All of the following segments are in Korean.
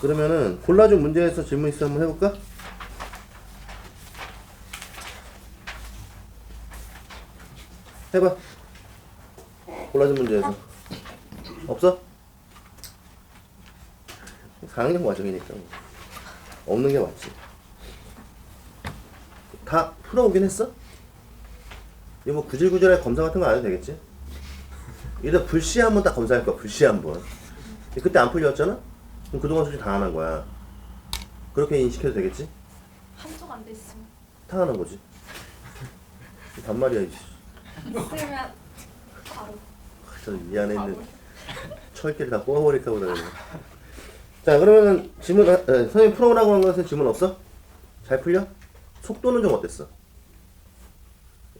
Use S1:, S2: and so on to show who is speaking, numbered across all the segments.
S1: 그러면은 골라준 문제에서 질문 있어 한번 해볼까? 해봐. 골라준 문제에서 없어? 4학년 과정이니까 없는 게 맞지. 다 풀어오긴 했어? 이거 뭐 구질구질하게 검사 같은 거 안 해도 되겠지? 일단 불시 한번 딱 검사할 거야. 불시 한번. 그때 안 풀렸잖아? 그럼 그동안 솔직히 당하는 거야. 그렇게 인식해도 되겠지?
S2: 한쪽 안 돼 있으면
S1: 당하는 거지. 반말이야. 이씨.
S2: 있으면 바로
S1: 저 이 안에 있는 철기를 다 뽑아버릴까 보다. 그러네. 자, 그러면 질문, 선생님 풀어오라고 한 것은 질문 없어? 잘 풀려? 속도는 좀 어땠어?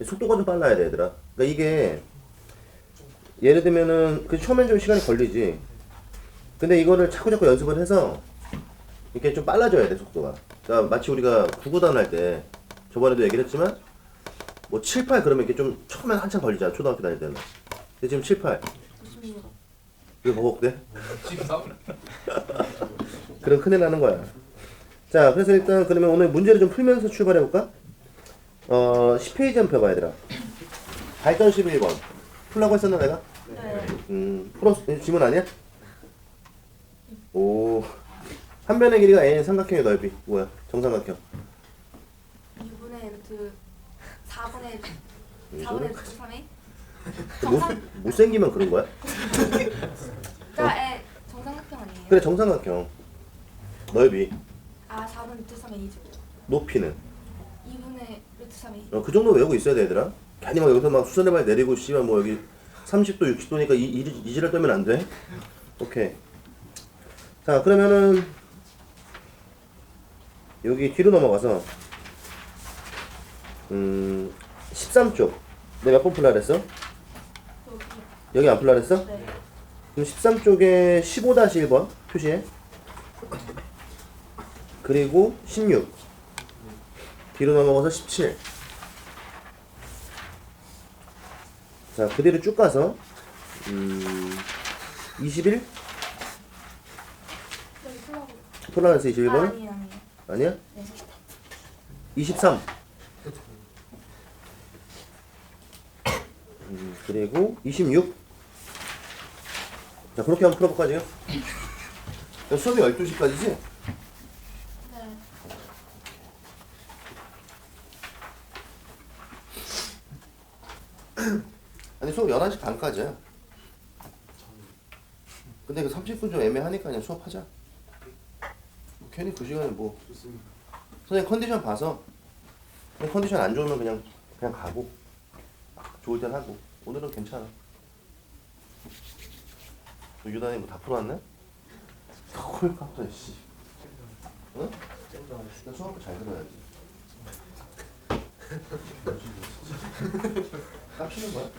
S1: 속도가 좀 빨라야 돼, 얘들아. 그러니까 이게 예를 들면은 그 처음엔 좀 시간이 걸리지. 근데 이거를 자꾸자꾸 연습을 해서 이렇게 좀 빨라져야 돼, 속도가. 그러니까 마치 우리가 구구단 할 때 저번에도 얘기를 했지만 뭐 7, 8 그러면 이렇게 좀 처음엔 한참 걸리잖아, 초등학교 다닐 때는. 근데 지금 7, 8 왜 버벅대? 그럼 큰일 나는 거야. 자, 그래서 일단 그러면 오늘 문제를 좀 풀면서 출발해 볼까? 10페이지 한번 펴봐, 얘들아. 발전 11번. 풀라고 했었나, 내가?
S2: 네.
S1: 질문 아니야? 오. 한 변의 길이가 n 삼각형의 넓이. 뭐야? 정삼각형.
S2: 2분의 루트 4분의
S1: 저는
S2: 루트 3이
S1: 못생기면 그런 거야?
S2: 그러니까 정삼각형 아니에요?
S1: 그래, 정삼각형. 넓이.
S2: 아 4분의 루트 3의 2죠.
S1: 높이는.
S2: 2분의 루트 3의 2.
S1: 그 정도 외우고 있어야 돼, 얘들아. 괜히 막 여기서 막 수선의 발 내리고, 씨발, 뭐 여기 30도, 60도니까 이지랄 떨면 안 돼? 오케이. 자, 그러면은, 여기 뒤로 넘어가서, 13쪽. 내가 몇 번 풀라 그랬어? 여기 안 풀라 그랬어?
S2: 네.
S1: 그럼 13쪽에 15-1번 표시해. 그리고 16. 뒤로 넘어가서 17. 자, 그대로 쭉 가서 21?
S2: 여기 풀라고.
S1: 폴라렌스 21번?
S2: 아니에요.
S1: 아니야?
S2: 네.
S1: 23. 그리고 26. 자, 그렇게 한번 풀어볼까, 지금? 수업이 12시까지지?
S2: 네.
S1: 아니, 수업 11시 반까지야. 근데 그 30분 좀 애매하니까 그냥 수업하자. 뭐 괜히 그 시간에 뭐. 선생님 컨디션 봐서. 컨디션 안 좋으면 그냥 가고. 좋을 땐 하고. 오늘은 괜찮아. 너 유단이 뭐 다 풀어왔네? 콜 깜짝이야, 씨. 응? 나 수업도 잘 들어야지. 깝치는 거야?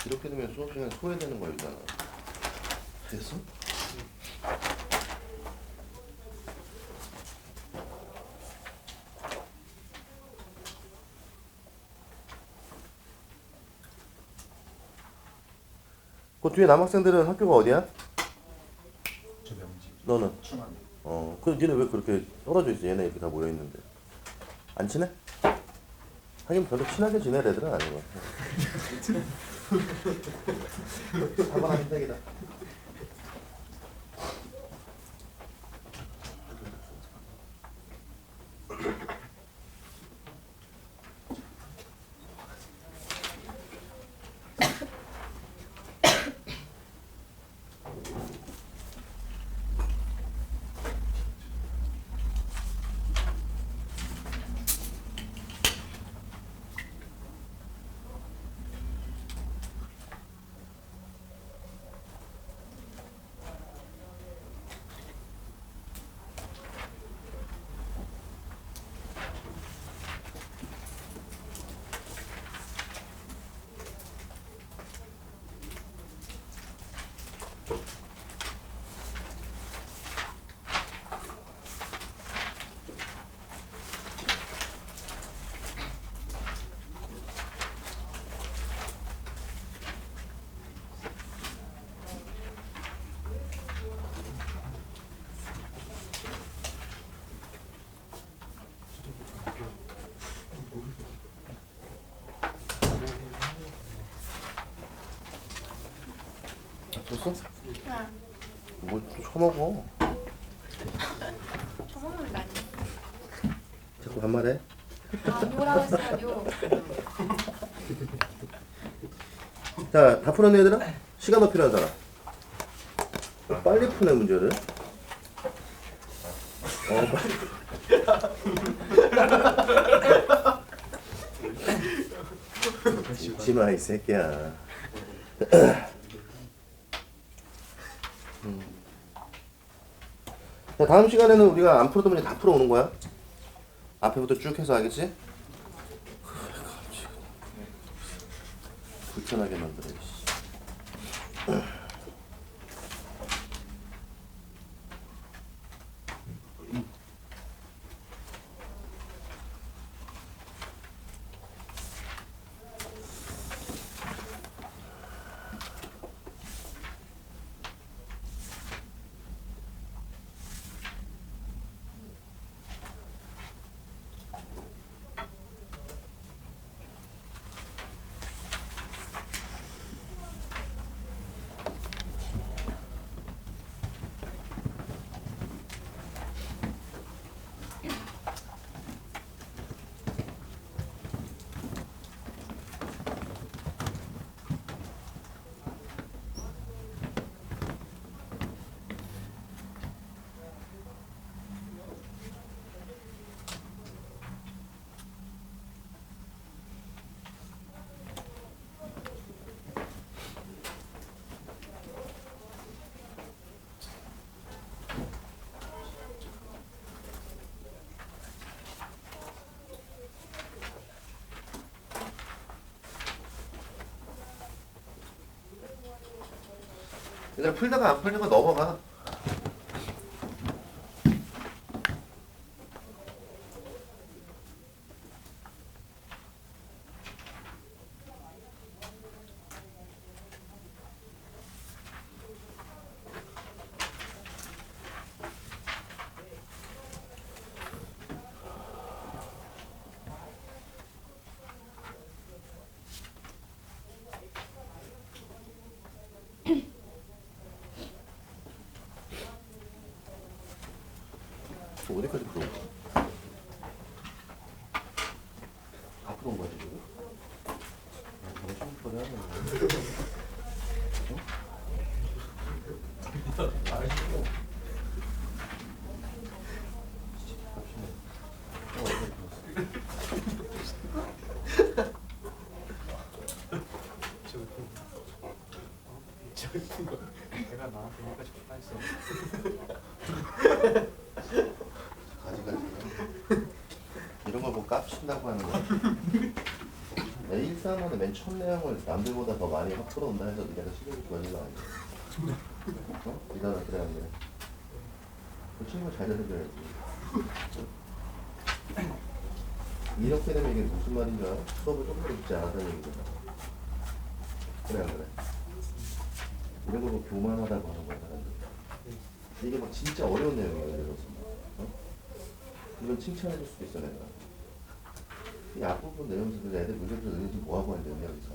S1: 이렇게 되면 수업 시간에 소외되는 거야, 유단아. 됐어? 그 뒤에 남학생들은 학교가 어디야?
S3: 저 명지.
S1: 너는?
S3: 충안.
S1: 그 니네 왜 그렇게 떨어져 있어? 얘네 이렇게 다 모여 있는데. 안 친해? 하긴 별로 친하게 지낼 애들은 아닌 것 같아. 사과나 힘들기다. 줬어?
S2: 네.
S1: 뭘또 처먹어?
S2: 저먹는 거 아니에요?
S1: 자꾸 반말해?
S2: 요라고 했어요.
S1: 자, 다 풀었네 얘들아? 시간 더 필요한 사람. 빨리 푸네 문제를. 잊지마 이 새끼야. 자, 다음 시간에는 우리가 안 풀었던 문제 다 풀어오는 거야. 앞에부터 쭉 해서 알겠지? 불편하게 만들어. 씨. 얘들아 풀다가 안 풀린 거 넘어가. 어디까지 풀어? 다 풀어온 거지 지금? 내가 좀 풀어야
S3: 내가 나한테 여기까지 갔다 했어.
S1: 가지가지. 이런 걸 뭐 깝친다고 하는 거야. A1-3은 맨 첫 내용을 남들보다 더 많이 확 풀어온다 해서 내가 실력이 좋아진 거 아니야? 어? 이따가 그래 안 그래? 그 친구가 잘 들어줘야지. 이렇게 되면 이게 무슨 말인지 알아? 수업을 조금 더 듣지 않았다는 얘기잖아. 그래 안 그래? 이런 걸 뭐 교만하다고 하는 거야 사람들. 이게 막 진짜 어려운 내용이에요 예를 들어서. 어? 이건 칭찬해줄 수도 있어 내가. 이 앞부분 내면서 그 애들 문제부터 내면서 뭐하고 하는데 여기서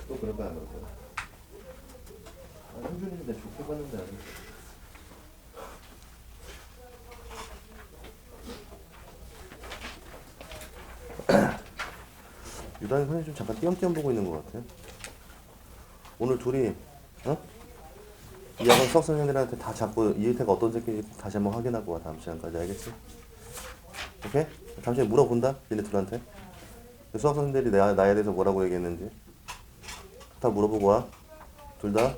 S1: 또 그럴 거야 안 그럴 거야. 아, 현준이인데 좋게 봤는데 아직. 유단이 선생님 좀 잠깐 띄엄띄엄 보고 있는 것 같아. 오늘 둘이 이 학원 수학 선생님들한테 다 잡고 이혜태가 어떤 새끼인지 다시 한번 확인하고 와 다음 시간까지 알겠지? 오케이? 다음 시간에 물어본다 얘네 둘한테. 수학 선생님들이 나에 대해서 뭐라고 얘기했는지 다 물어보고 와. 둘 다.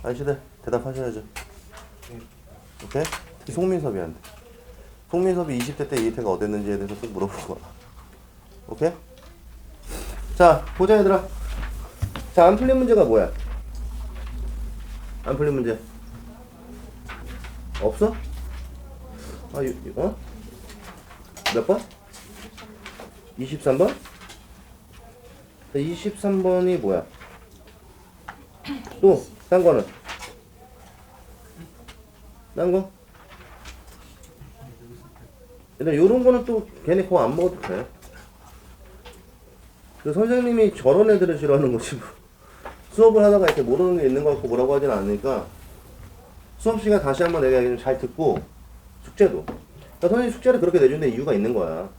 S1: 아저씨들 대답하셔야죠. 오케이? 특히 송민섭이한테. 송민섭이 20대 때 이혜태가 어땠는지에 대해서 꼭 물어보고 와. 오케이? 자, 보자 얘들아. 자, 안 풀린 문제가 뭐야? 안 풀린 문제 없어? 아, 몇 번? 23번? 23번이 뭐야? 또, 딴 거는? 딴 거? 일단 요런 거는 또 걔네 거 안 먹어도 돼. 그 선생님이 저런 애들을 싫어하는 거지 뭐. 수업을 하다가 이렇게 모르는 게 있는 거 같고 뭐라고 하진 않으니까 수업 시간 다시 한번 내가 좀 잘 듣고 숙제도. 그러니까 선생님 숙제를 그렇게 내주는 데 이유가 있는 거야.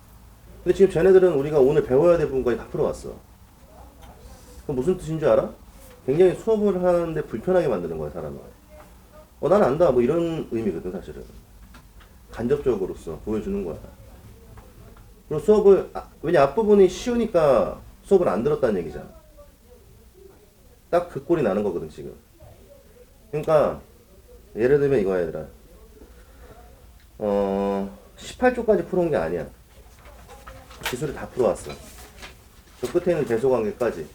S1: 근데 지금 쟤네들은 우리가 오늘 배워야 될 부분까지 다 풀어왔어. 그럼 무슨 뜻인 줄 알아? 굉장히 수업을 하는데 불편하게 만드는 거야 사람을. 나는 안다 뭐 이런 의미거든 사실은. 간접적으로서 보여주는 거야. 그리고 수업을 왜냐 앞부분이 쉬우니까 수업을 안 들었다는 얘기잖아. 딱 그 꼴이 나는 거거든 지금. 그러니까 예를 들면 이거야 얘들아. 18쪽까지 풀어온 게 아니야. 기술을 다 풀어왔어. 저 끝에 있는 대소관계까지.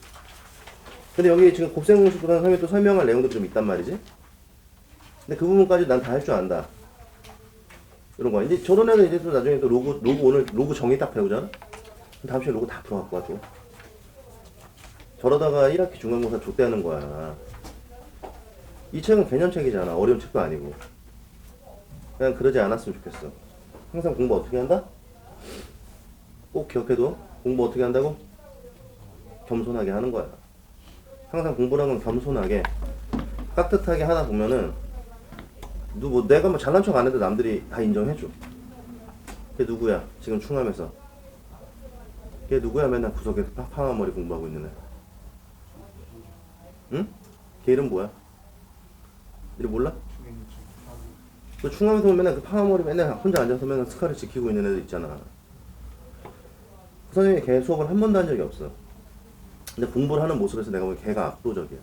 S1: 근데 여기 지금 곱셈공식보다는 선생님이 또 설명할 내용도 좀 있단 말이지. 근데 그 부분까지 난 다 할 줄 안다. 이런 거야. 이제 저런 애는 이제 또 나중에 또 로그 오늘 로그 정의 딱 배우잖아. 다음 시간에 로그 다 풀어갖고 와줘. 저러다가 1학기 중간고사 좆대하는 거야. 이 책은 개념책이잖아. 어려운 책도 아니고. 그냥 그러지 않았으면 좋겠어. 항상 공부 어떻게 한다? 꼭 기억해도 공부 어떻게 한다고? 겸손하게 하는 거야. 항상 공부라는 건 겸손하게 깍듯하게 하다 보면은 내가 뭐 잘난 척 안 해도 남들이 다 인정해줘. 걔 누구야? 지금 충암에서. 걔 누구야? 맨날 구석에서 파마한 머리 공부하고 있는 애. 응? 걔 이름 뭐야? 이름 몰라? 그 충암에서 보면 맨날 그 파마머리 맨날 혼자 앉아서 맨날 스카를 지키고 있는 애들 있잖아. 그 선생님이 걔 수업을 한 번도 한 적이 없어. 근데 공부를 하는 모습에서 내가 보기엔 걔가 압도적이야.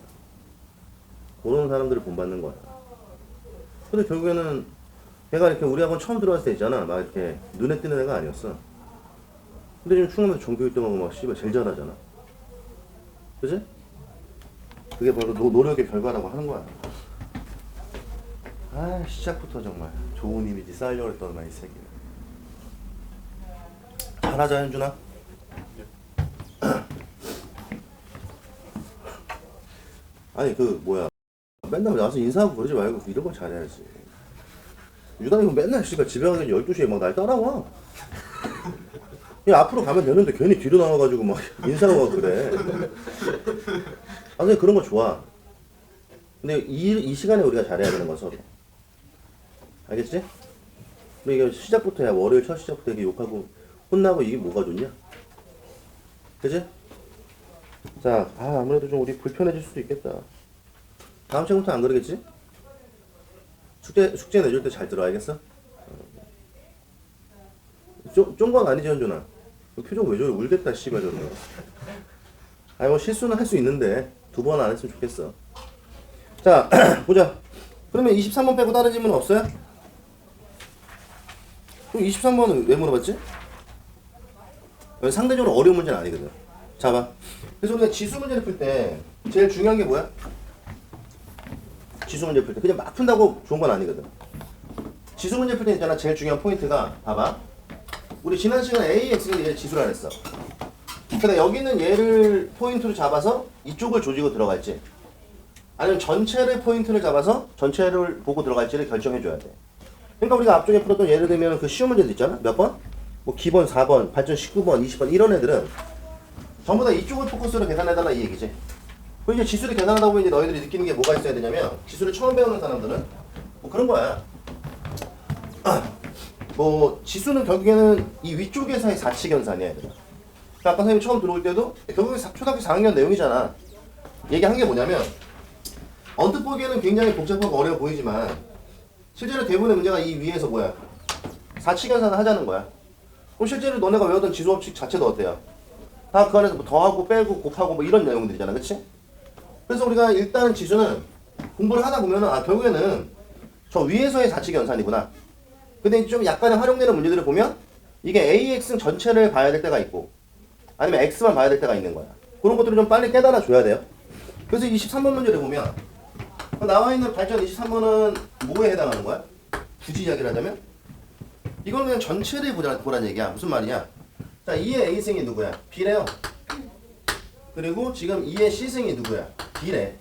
S1: 그런 사람들을 본받는 거야. 근데 결국에는 걔가 이렇게 우리 학원 처음 들어왔을 때 있잖아. 막 이렇게 눈에 띄는 애가 아니었어. 근데 지금 충암에서 전교 1등하고 막 씨발 제일 잘하잖아. 그지? 그게 바로 노력의 결과라고 하는 거야. 아, 시작부터 정말 좋은 이미지 쌓으려고 했더만 이 새끼. 잘하자 현준아. 아니 그 뭐야 맨날 나와서 인사하고 그러지 말고 이런 걸 잘해야지. 유단이 형 맨날 씨가 집에 가기 12시에 막 날 따라와. 그냥 앞으로 가면 되는데 괜히 뒤로 나와가지고 막 인사하고 그래. 아 근데 그런 거 좋아. 근데 이 시간에 우리가 잘해야 되는 거 서로. 알겠지? 근데 이게 시작부터 야 월요일 첫 시작부터 이렇게 욕하고 혼나고 이게 뭐가 좋냐? 그지? 자, 아무래도 좀 우리 불편해질 수도 있겠다. 다음 시간부터 안 그러겠지? 숙제 내줄 때 잘 들어, 알겠어? 쫀건 아니지, 현준아? 표정 왜 저래? 울겠다, 씨발, 저러. 아니, 뭐 실수는 할 수 있는데, 2번 안 했으면 좋겠어. 자, 보자. 그러면 23번 빼고 다른 질문 없어요? 그럼 23번은 왜 물어봤지? 상대적으로 어려운 문제는 아니거든. 자, 봐. 그래서 우리가 지수 문제를 풀 때 제일 중요한 게 뭐야? 지수 문제 풀 때 그냥 막 푼다고 좋은 건 아니거든. 지수 문제 풀 때 있잖아. 제일 중요한 포인트가 봐봐. 우리 지난 시간에 AX가 얘 지수라 그랬어. 근데 여기는 얘를 포인트로 잡아서 이쪽을 조지고 들어갈지 아니면 전체를 포인트를 잡아서 전체를 보고 들어갈지를 결정해 줘야 돼. 그러니까 우리가 앞쪽에 풀었던 예를 들면 그 쉬운 문제도 있잖아. 몇 번? 뭐 기본 4번, 발전 19번, 20번 이런 애들은 전부 다 이쪽을 포커스로 계산해달라 이 얘기지. 그럼 이제 지수를 계산하다 보면 이제 너희들이 느끼는 게 뭐가 있어야 되냐면 지수를 처음 배우는 사람들은 뭐 그런 거야. 뭐 지수는 결국에는 이 위쪽에서의 사칙연산이야 얘들아. 그러니까 아까 선생님이 처음 들어올 때도 결국에 초등학교 4학년 내용이잖아. 얘기한 게 뭐냐면 언뜻 보기에는 굉장히 복잡하고 어려워 보이지만 실제로 대부분의 문제가 이 위에서 뭐야? 사칙연산을 하자는 거야. 그럼 실제로 너네가 외웠던 지수법칙 자체도 어때요? 다 그 안에서 뭐 더하고 빼고 곱하고 뭐 이런 내용들이잖아, 그치? 그래서 우리가 일단 지수는 공부를 하다 보면은 결국에는 저 위에서의 사칙연산이구나. 근데 좀 약간의 활용되는 문제들을 보면 이게 AX 전체를 봐야 될 때가 있고 아니면 X만 봐야 될 때가 있는 거야. 그런 것들을 좀 빨리 깨달아 줘야 돼요. 그래서 23번 문제를 보면 나와 있는 발전 23번은 뭐에 해당하는 거야? 굳이 이야기를 하자면 이거는 그냥 전체를 보라는 얘기야. 무슨 말이냐? 자, 2의 A승이 누구야? B래요. 그리고 지금 2의 C승이 누구야? B래.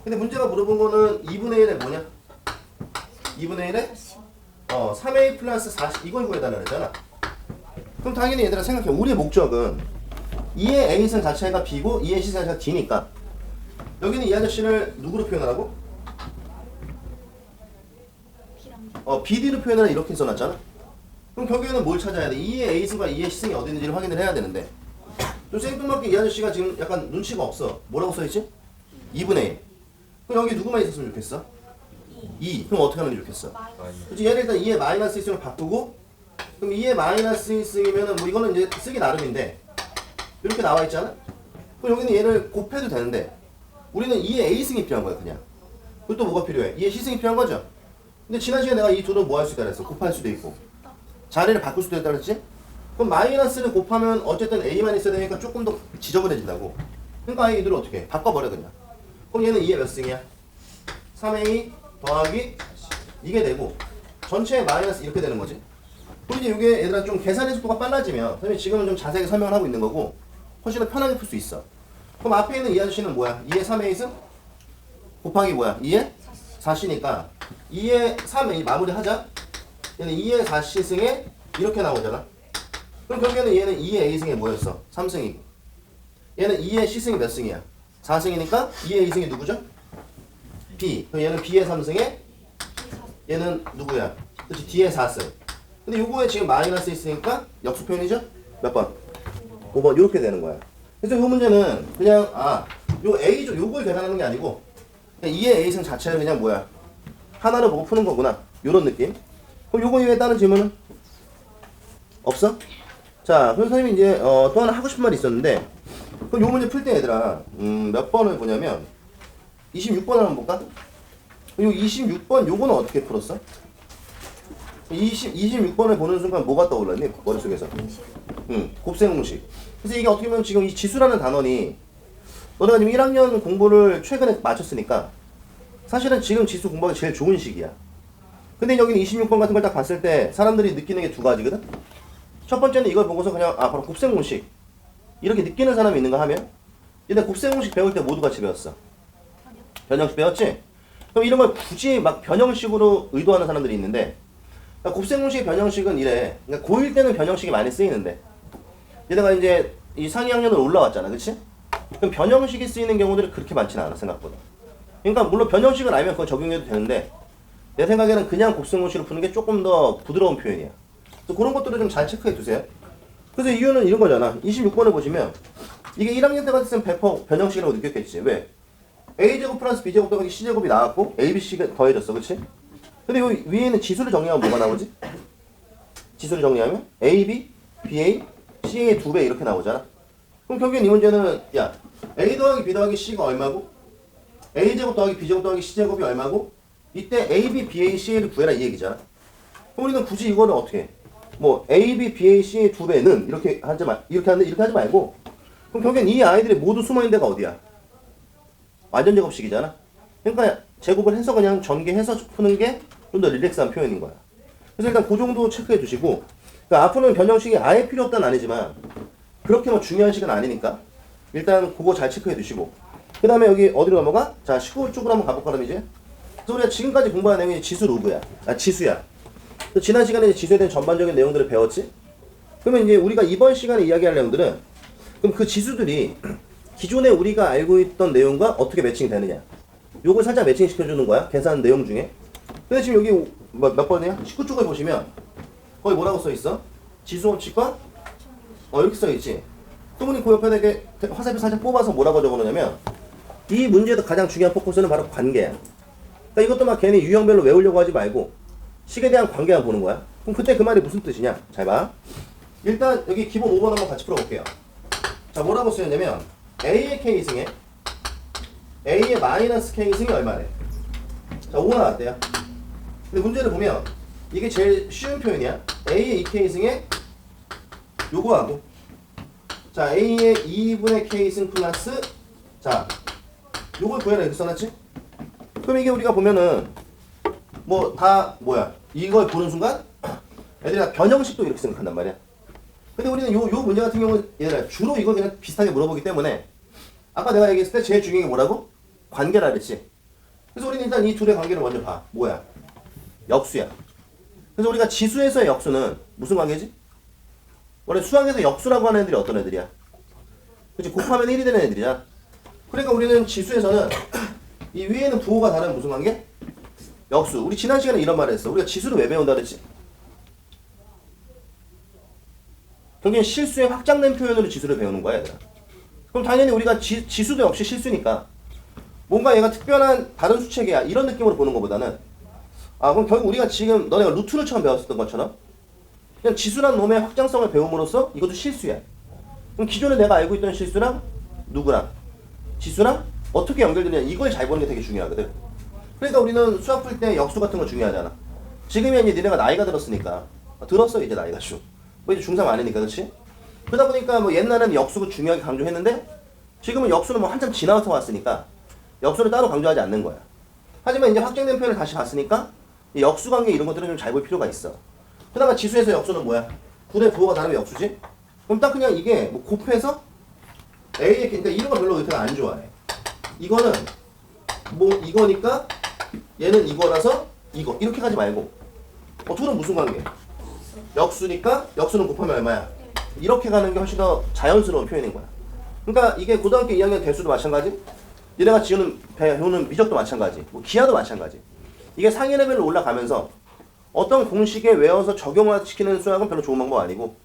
S1: 근데 문제가 물어본 거는 2분의 1에 뭐냐? 2분의 1에 3A 플러스 40 이걸 구해달라 그랬잖아. 그럼 당연히 얘들아 생각해. 우리의 목적은 2의 A승 자체가 B고 2의 C승 자체가 D니까 여기는 이 아저씨를 누구로 표현하라고? BD로 표현하라 이렇게 써놨잖아. 그럼 결국에는 뭘 찾아야 돼? 2의 A승과 2의 C승이 어디 있는지를 확인을 해야 되는데 좀 생뚱맞게 이 아저씨가 지금 약간 눈치가 없어. 뭐라고 써있지? 2분의 1. 그럼 여기 누구만 있었으면 좋겠어? 2. 그럼 어떻게 하는 게 좋겠어? 그치? 얘를 일단 2의 마이너스 1승으로 바꾸고 그럼 2의 마이너스 1승이면은 뭐 이거는 이제 쓰기 나름인데 이렇게 나와 있잖아? 그럼 여기는 얘를 곱해도 되는데 우리는 2의 A승이 필요한 거야 그냥. 그리고 또 뭐가 필요해? 2의 C승이 필요한 거죠? 근데 지난 시간에 내가 이 둘을 뭐 할 수 있다 그랬어? 곱할 수도 있고 자리를 바꿀 수도 있다 그랬지? 그럼 마이너스를 곱하면 어쨌든 A만 있어야 되니까 조금 더 지저분해진다고. 그러니까 이 둘을 어떻게 해? 바꿔버려 그냥. 그럼 얘는 2의 몇 승이야? 3A 더하기 이게 되고 전체에 마이너스 이렇게 되는 거지. 그럼 이제 이게 얘들아 좀 계산의 속도가 빨라지면 선생님이 지금은 좀 자세하게 설명을 하고 있는 거고 훨씬 더 편하게 풀 수 있어. 그럼 앞에 있는 이 아저씨는 뭐야? 2의 3A승? 곱하기 뭐야? 2의 4C니까 2의 3A 마무리 하자. 얘는 2의 4C승에 이렇게 나오잖아. 그럼 결국에는 얘는 2의 A승에 뭐였어? 3승이고 얘는 2의 C승이 몇 승이야? 4승이니까 2의 A승이 누구죠? B. 그럼 얘는 B의 3승에 얘는 누구야? 그렇지 D의 4승. 근데 요거에 지금 마이너스 있으니까 역수 표현이죠? 몇 번? 5번 이렇게 되는 거야. 그래서 요 문제는 그냥 요 A죠. 요걸 계산하는 게 아니고 그냥 2의 A승 자체를 그냥 뭐야? 하나를 보고 푸는 거구나. 요런 느낌. 그럼 요거 이외에 다른 질문은? 없어? 자, 그럼 선생님이 이제 또 하나 하고 싶은 말이 있었는데 그럼 요 문제 풀 때 얘들아 몇 번을 보냐면 26번을 한번 볼까? 요 26번 요거는 어떻게 풀었어? 26번을 보는 순간 뭐가 떠올랐니? 머릿속에서 곱셈 공식. 그래서 이게 어떻게 보면 지금 이 지수라는 단원이 너네가 지금 1학년 공부를 최근에 마쳤으니까 사실은 지금 지수 공부하기 제일 좋은 시기야. 근데 여기는 26번 같은 걸 딱 봤을 때 사람들이 느끼는 게 두 가지거든? 첫 번째는 이걸 보고서 그냥 바로 곱셈 공식 이렇게 느끼는 사람이 있는가 하면 근데 곱셈 공식 배울 때 모두 같이 배웠어. 변형식 배웠지? 그럼 이런 걸 굳이 막 변형식으로 의도하는 사람들이 있는데 그러니까 곱셈 공식의 변형식은 이래. 그러니까 고1 때는 변형식이 많이 쓰이는데 얘네가 이제 이 상위 학년으로 올라왔잖아. 그치? 그럼 변형식이 쓰이는 경우들이 그렇게 많지는 않아 생각보다. 그러니까 물론 변형식을 알면 그거 적용해도 되는데 내 생각에는 그냥 곱셈 공식으로 푸는 게 조금 더 부드러운 표현이야. 그래서 그런 것들을 좀 잘 체크해 두세요. 그래서 이유는 이런 거잖아. 26번을 보시면 이게 1학년 때 같았으면 100% 변형식이라고 느꼈겠지. 왜? A제곱 플러스 B제곱 더하기 C제곱이 나왔고 A, B, C가 더해졌어. 그치? 근데 여기 위에는 지수를 정리하면 뭐가 나오지? 지수를 정리하면 A, B, B, A, C, A의 2배 이렇게 나오잖아. 그럼 결국엔 이 문제는 야 A 더하기 B 더하기 C가 얼마고? A제곱 더하기 B제곱 더하기 C제곱이 얼마고? 이때 A, B, B, A, C, A를 구해라 이 얘기잖아. 그럼 우리는 굳이 이거는 어떻게 해? 뭐 A, B, B, A, C의 2배는 이렇게 하지 말고 그럼 결국엔 이 아이들이 모두 숨어있는 데가 어디야? 완전 제곱식이잖아. 그러니까 제곱을 해서 그냥 전개해서 푸는 게 좀 더 릴렉스한 표현인 거야. 그래서 일단 그 정도 체크해 두시고 그러니까 앞으로는 변형식이 아예 필요 없다는 아니지만 그렇게 뭐 중요한 식은 아니니까 일단 그거 잘 체크해 두시고 그 다음에 여기 어디로 넘어가? 자 19쪽으로 한번 가볼까 그럼 이제 그래서 우리가 지금까지 공부한 내용이 지수 로그야. 지수야. 지난 시간에 지수에 대한 전반적인 내용들을 배웠지? 그러면 이제 우리가 이번 시간에 이야기할 내용들은 그럼 그 지수들이 기존에 우리가 알고 있던 내용과 어떻게 매칭이 되느냐 요걸 살짝 매칭시켜주는 거야 계산 내용 중에. 근데 지금 여기 몇 번이야? 19쪽에 보시면 거기 뭐라고 써있어? 지수원칙과 이렇게 써있지. 그러면 그 옆에 이렇게 화살표 살짝 뽑아서 뭐라고 적어놓냐면 이 문제에서 가장 중요한 포커스는 바로 관계야. 그러니까 이것도 막 괜히 유형별로 외우려고 하지 말고 식에 대한 관계만 보는 거야. 그럼 그때 그 말이 무슨 뜻이냐? 잘 봐. 일단 여기 기본 5번 한번 같이 풀어볼게요. 자, 뭐라고 쓰였냐면 A의 K승에 A의 마이너스 K승이 얼마래? 자, 5가 나왔대요. 근데 문제를 보면 이게 제일 쉬운 표현이야. A의 2K승에 요거하고 자, A의 2분의 K승 플러스 자, 요걸 구해라 이렇게 써놨지? 그럼 이게 우리가 보면은 뭐 다 뭐야? 이걸 보는 순간 애들이 다 변형식도 이렇게 생각한단 말이야. 근데 우리는 요 문제 같은 경우는 얘들아 주로 이걸 그냥 비슷하게 물어보기 때문에 아까 내가 얘기했을 때 제일 중요한 게 뭐라고? 관계라 그랬지. 그래서 우리는 일단 이 둘의 관계를 먼저 봐. 뭐야? 역수야. 그래서 우리가 지수에서의 역수는 무슨 관계지? 원래 수학에서 역수라고 하는 애들이 어떤 애들이야? 그치? 곱하면 1이 되는 애들이야. 그러니까 우리는 지수에서는 이 위에는 부호가 다른 무슨 관계? 역수. 우리 지난 시간에 이런 말을 했어. 우리가 지수를 왜 배운다 그랬지? 결국엔 실수의 확장된 표현으로 지수를 배우는 거야, 얘들아. 그럼 당연히 우리가 지수도 역시 실수니까 뭔가 얘가 특별한 다른 수책이야 이런 느낌으로 보는 것보다는 그럼 결국 우리가 지금 너네가 루트를 처음 배웠었던 것처럼 그냥 지수란 놈의 확장성을 배움으로써 이것도 실수야. 그럼 기존에 내가 알고 있던 실수랑 누구랑 지수랑 어떻게 연결되냐 이걸 잘 보는 게 되게 중요하거든. 그러니까 우리는 수학 풀 때 역수 같은 거 중요하잖아. 지금이 이제 니네가 나이가 들었으니까 들었어 이제 나이가 좀. 뭐 이제 중3 아니니까 그렇지? 그러다 보니까 뭐 옛날에는 역수가 중요하게 강조했는데 지금은 역수는 뭐 한참 지나서 왔으니까 역수를 따로 강조하지 않는 거야. 하지만 이제 확정된 표현을 다시 봤으니까 이 역수 관계 이런 것들은 좀 잘 볼 필요가 있어. 그다가 지수에서 역수는 뭐야? 9대 부호가 다르면 역수지? 그럼 딱 그냥 이게 뭐 곱해서 A의 그러니까 이런 거 별로 의태가 안 좋아해. 이거는 뭐 이거니까 얘는 이거라서 이거 이렇게 가지 말고 둘은 무슨 관계? 역수니까 역수는 곱하면 얼마야? 이렇게 가는 게 훨씬 더 자연스러운 표현인 거야. 그러니까 이게 고등학교 2학년 대수도 마찬가지 얘네가 배우는 미적도 마찬가지 뭐 기하도 마찬가지. 이게 상위 레벨로 올라가면서 어떤 공식에 외워서 적용시키는 수학은 별로 좋은 방법 아니고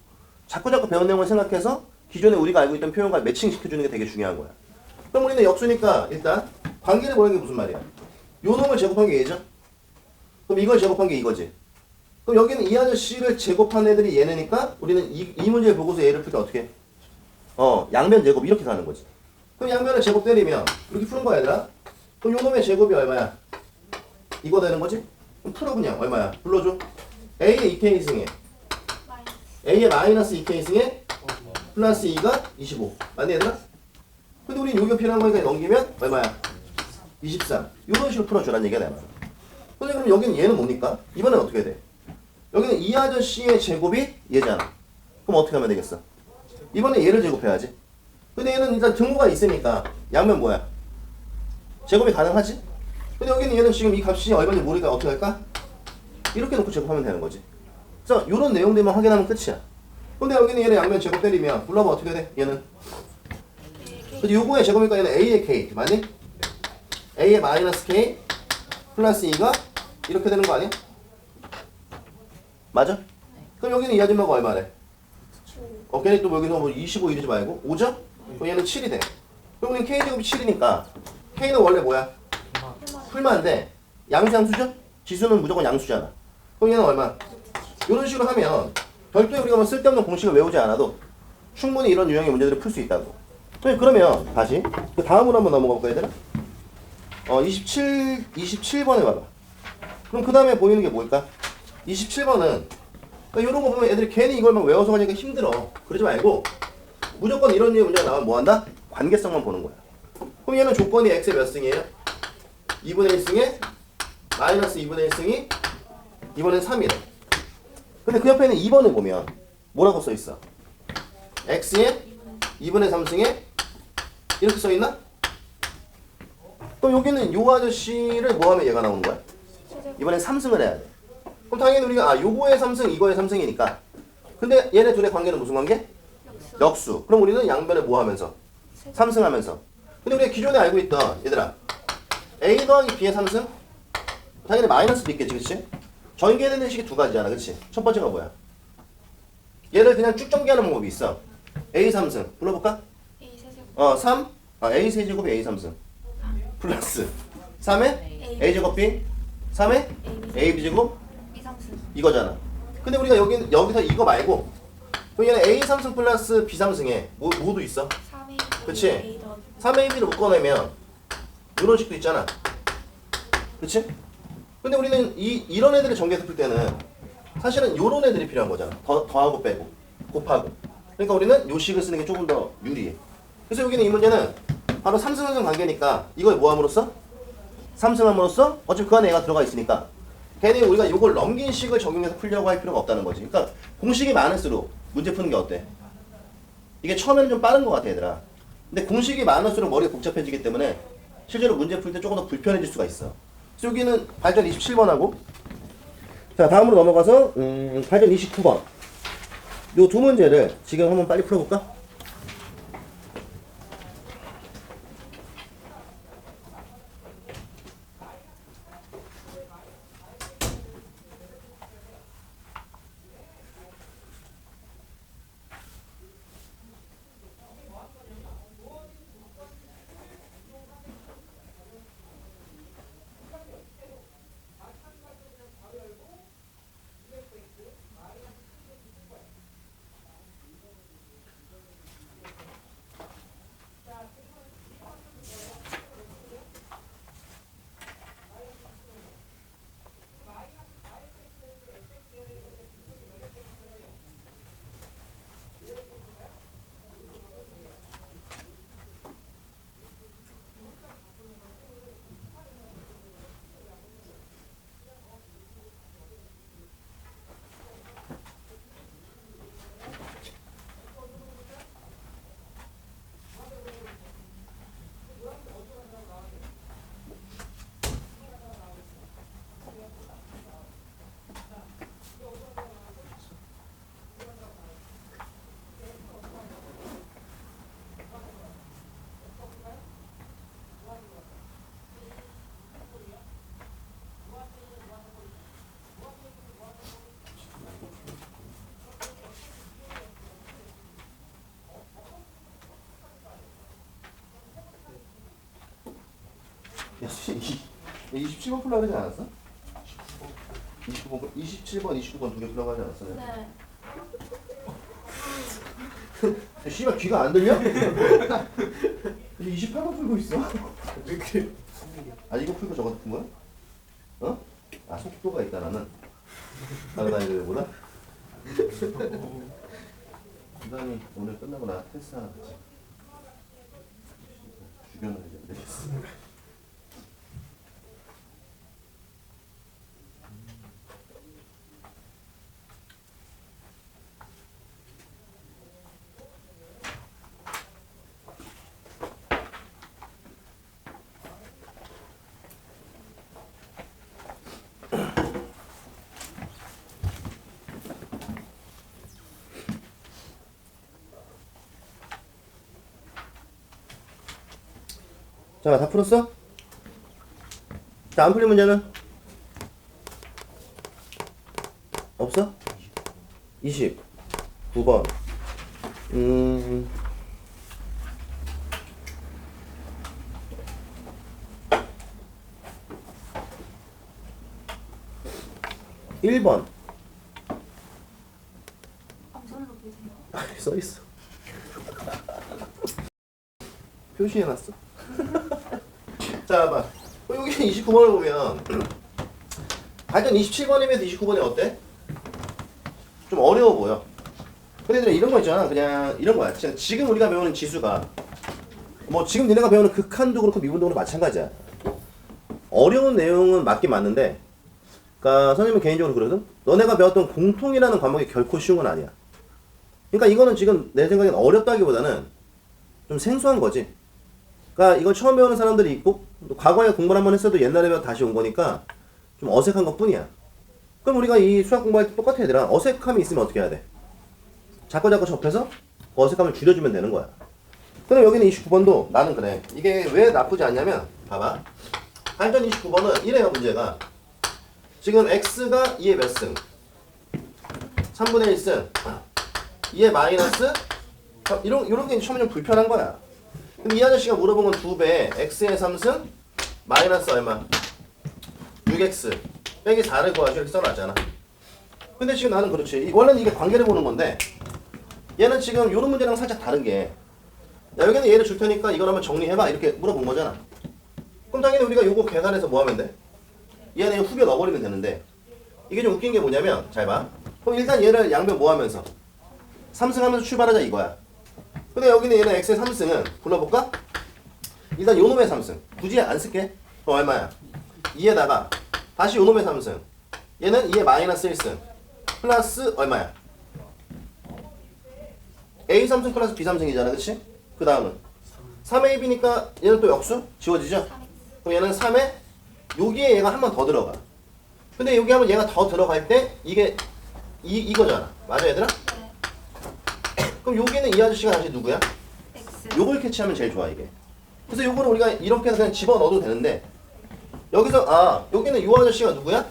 S1: 자꾸 배운 내용을 생각해서 기존에 우리가 알고 있던 표현과 매칭시켜주는 게 되게 중요한 거야. 그럼 우리는 역수니까 일단 관계를 보는 게 무슨 말이야? 요 놈을 제곱한 게 얘죠? 그럼 이걸 제곱한 게 이거지? 그럼 여기는 이 아저씨를 제곱한 애들이 얘네니까 우리는 이 문제를 보고서 얘를 풀 때 어떻게 해? 양변 제곱 이렇게 가는 거지. 그럼 양변을 제곱 때리면 이렇게 푸는 거야 얘들아? 그럼 요 놈의 제곱이 얼마야? 이거 되는 거지? 그럼 풀어 그냥 얼마야? 불러줘. A의 2K승에 A의 마이너스 2K승에 플러스 2가 25 맞니 얘들아? 근데 우리 요게 필요한 거니까 넘기면 얼마야? 23 이런 식으로 풀어주라는 얘기가 나와. 근데 그럼 여기는 얘는 뭡니까? 이번엔 어떻게 돼? 여기는 이 아저씨의 제곱이 얘잖아. 그럼 어떻게 하면 되겠어? 이번에 얘를 제곱해야지. 근데 얘는 일단 등호가 있으니까 양면 뭐야? 제곱이 가능하지? 근데 여기는 얘는 지금 이 값이 얼마인지 모르니까 어떻게 할까? 이렇게 놓고 제곱하면 되는 거지. 그래서 이런 내용들만 확인하면 끝이야. 근데 여기는 얘는 양면 제곱 때리면 불러봐 어떻게 돼? 얘는 근데 요거의 제곱이니까 얘는 A의 K 맞니? A의 마이너스 K 플러스 2가 이렇게 되는 거 아니야? 맞아? 그럼 여기는 이 아줌마가 얼마래? 걔네 또 여기서 뭐 25 이러지 말고 5죠? 그럼 얘는 7이 돼. 그럼 우리는 K제곱이 7이니까 K는 원래 뭐야? 풀만한데 양수죠? 지수는 무조건 양수잖아. 그럼 얘는 얼마? 이런 식으로 하면 별도의 우리가 뭐 쓸데없는 공식을 외우지 않아도 충분히 이런 유형의 문제들을 풀 수 있다고. 그러면 다시 그 다음으로 한번 넘어가 볼까 얘들아? 27번에 봐봐. 그럼 그 다음에 보이는 게 뭘까? 27번은 이런 거 보면 애들이 괜히 이걸 막 외워서 가니까 힘들어. 그러지 말고 무조건 이런 류의 문제가 나오면 뭐한다? 관계성만 보는 거야. 그럼 얘는 조건이 x의 몇 승이에요? 2분의 1승에 마이너스 2분의 1승이 이번엔 3이래. 근데 그 옆에는 2번을 보면 뭐라고 써있어? x의 2분의 3승에 이렇게 써있나? 그럼 여기는 요 아저씨를 뭐 하면 얘가 나오는 거야? 이번엔 3승을 해야 돼. 그럼 당연히 우리가 요거의 3승, 이거의 3승이니까 근데 얘네 둘의 관계는 무슨 관계?
S2: 역수.
S1: 역수. 그럼 우리는 양변에 뭐 하면서? 삼승하면서. 근데 우리가 기존에 알고 있던 얘들아 A 더하기 B의 삼승? 당연히 마이너스도 있겠지, 그치? 전개되는 식이 두 가지잖아, 그치? 첫 번째가 뭐야? 얘를 그냥 쭉 전개하는 방법이 있어. A 삼승 불러볼까?
S2: A 세제곱.
S1: 3? A 세제곱이 A 삼승 플러스 3에 A 제곱 B 3에 A B제곱
S2: 이상수.
S1: 이거잖아. 근데 우리가 여기서 이거 말고 그럼 얘는 A 삼승 플러스 B 삼승에 뭐도 있어?
S2: 3A.
S1: 그치?
S2: A 더하기.
S1: 3AB를 묶어내면 이런 식도 있잖아. 그치? 근데 우리는 이런 애들을 전개해서 풀 때는 사실은 요런 애들이 필요한 거잖아. 더하고 빼고 곱하고. 그러니까 우리는 요 식을 쓰는 게 조금 더 유리해. 그래서 여기는 이 문제는 바로 삼승삼승 관계니까 이걸 뭐 함으로써? 삼승함으로써 어차피 그 안에 얘가 들어가 있으니까 괜히 우리가 요걸 넘긴 식을 적용해서 풀려고 할 필요가 없다는 거지. 그러니까 공식이 많을수록 문제 푸는 게 어때? 이게 처음에는 좀 빠른 것 같아 얘들아. 근데 공식이 많을수록 머리가 복잡해지기 때문에 실제로 문제 풀 때 조금 더 불편해질 수가 있어. 그래서 여기는 발전 27번하고 자 다음으로 넘어가서 발전 29번 요 두 문제를 지금 한번 빨리 풀어볼까? 야, 27번 풀려고 그러지 않았어? 27번, 29번 두 개 풀려고 하지 않았어?
S2: 네.
S1: 씨발 귀가 안 들려? 이제 28번 풀고 있어. 아 이거 풀고 저거 푼 거야? 어? 아 속도가 있다 나는. 다른 아이들보다? 부단이 오늘 끝나고 나 테스트 하나 같이 주변을 좀 되겠어. 자, 다 풀었어? 자, 안 풀린 문제는? 없어? 29번. 1번.
S2: 손으로 보세요.
S1: 써있어. 표시해놨어. 자, 봐. 여기 29번을 보면 발전 27번이면서 29번이 어때? 좀 어려워 보여. 근데 얘들아 이런 거 있잖아. 그냥 이런 거야. 지금 우리가 배우는 지수가 뭐 지금 니네가 배우는 극한도 그렇고 미분도 그렇고 마찬가지야. 어려운 내용은 맞긴 맞는데 그러니까 선생님은 개인적으로 그러거든. 너네가 배웠던 공통이라는 과목이 결코 쉬운 건 아니야. 그러니까 이거는 지금 내 생각엔 어렵다기보다는 좀 생소한 거지. 그러니까 이걸 처음 배우는 사람들이 있고 또 과거에 공부를 한번 했어도 옛날에 배워 다시 온 거니까 좀 어색한 것 뿐이야. 그럼 우리가 이 수학 공부할 때 똑같아 얘들아. 어색함이 있으면 어떻게 해야 돼? 자꾸 접해서 그 어색함을 줄여주면 되는 거야. 그럼 여기는 29번도 나는 그래. 이게 왜 나쁘지 않냐면 봐봐. 한전 29번은 이래요. 문제가 지금 x가 2의 몇 승? 3분의 1승 2의 마이너스 이런 게 처음에 좀 불편한 거야. 근데 이 아저씨가 물어본 건 2배 x의 3승 마이너스 얼마? 6x 빼기 4를 구하시오 이렇게 써놨잖아. 근데 지금 나는 그렇지. 원래는 이게 관계를 보는 건데 얘는 지금 이런 문제랑 살짝 다른 게 야, 여기는 얘를 줄 테니까 이걸 한번 정리해봐 이렇게 물어본 거잖아. 그럼 당연히 우리가 요거 계산해서 뭐 하면 돼? 얘는 후벼 넣어버리면 되는데 이게 좀 웃긴 게 뭐냐면 잘 봐. 그럼 일단 얘를 양변 뭐 하면서 3승 하면서 출발하자 이거야. 근데 여기는 얘는 x의 3승은 불러볼까? 일단 요놈의 3승 굳이 안 쓸게. 그럼 얼마야? 2에다가 다시 요놈의 3승 얘는 2의 마이너스 1승 플러스 얼마야? a 3승 플러스 b 3승이잖아 그치? 그 다음은 3a b니까 얘는 또 역수? 지워지죠? 그럼 얘는 3에 여기에 얘가 한 번 더 들어가. 근데 여기 하면 얘가 더 들어갈 때 이게 이거잖아. 맞아 얘들아?
S2: 네.
S1: 그럼 여기는 이 아저씨가 다시 누구야?
S2: X.
S1: 요걸 캐치하면 제일 좋아 이게. 그래서 요거를 우리가 이렇게 해서 그냥 집어넣어도 되는데 여기서 여기는 요 아저씨가 누구야?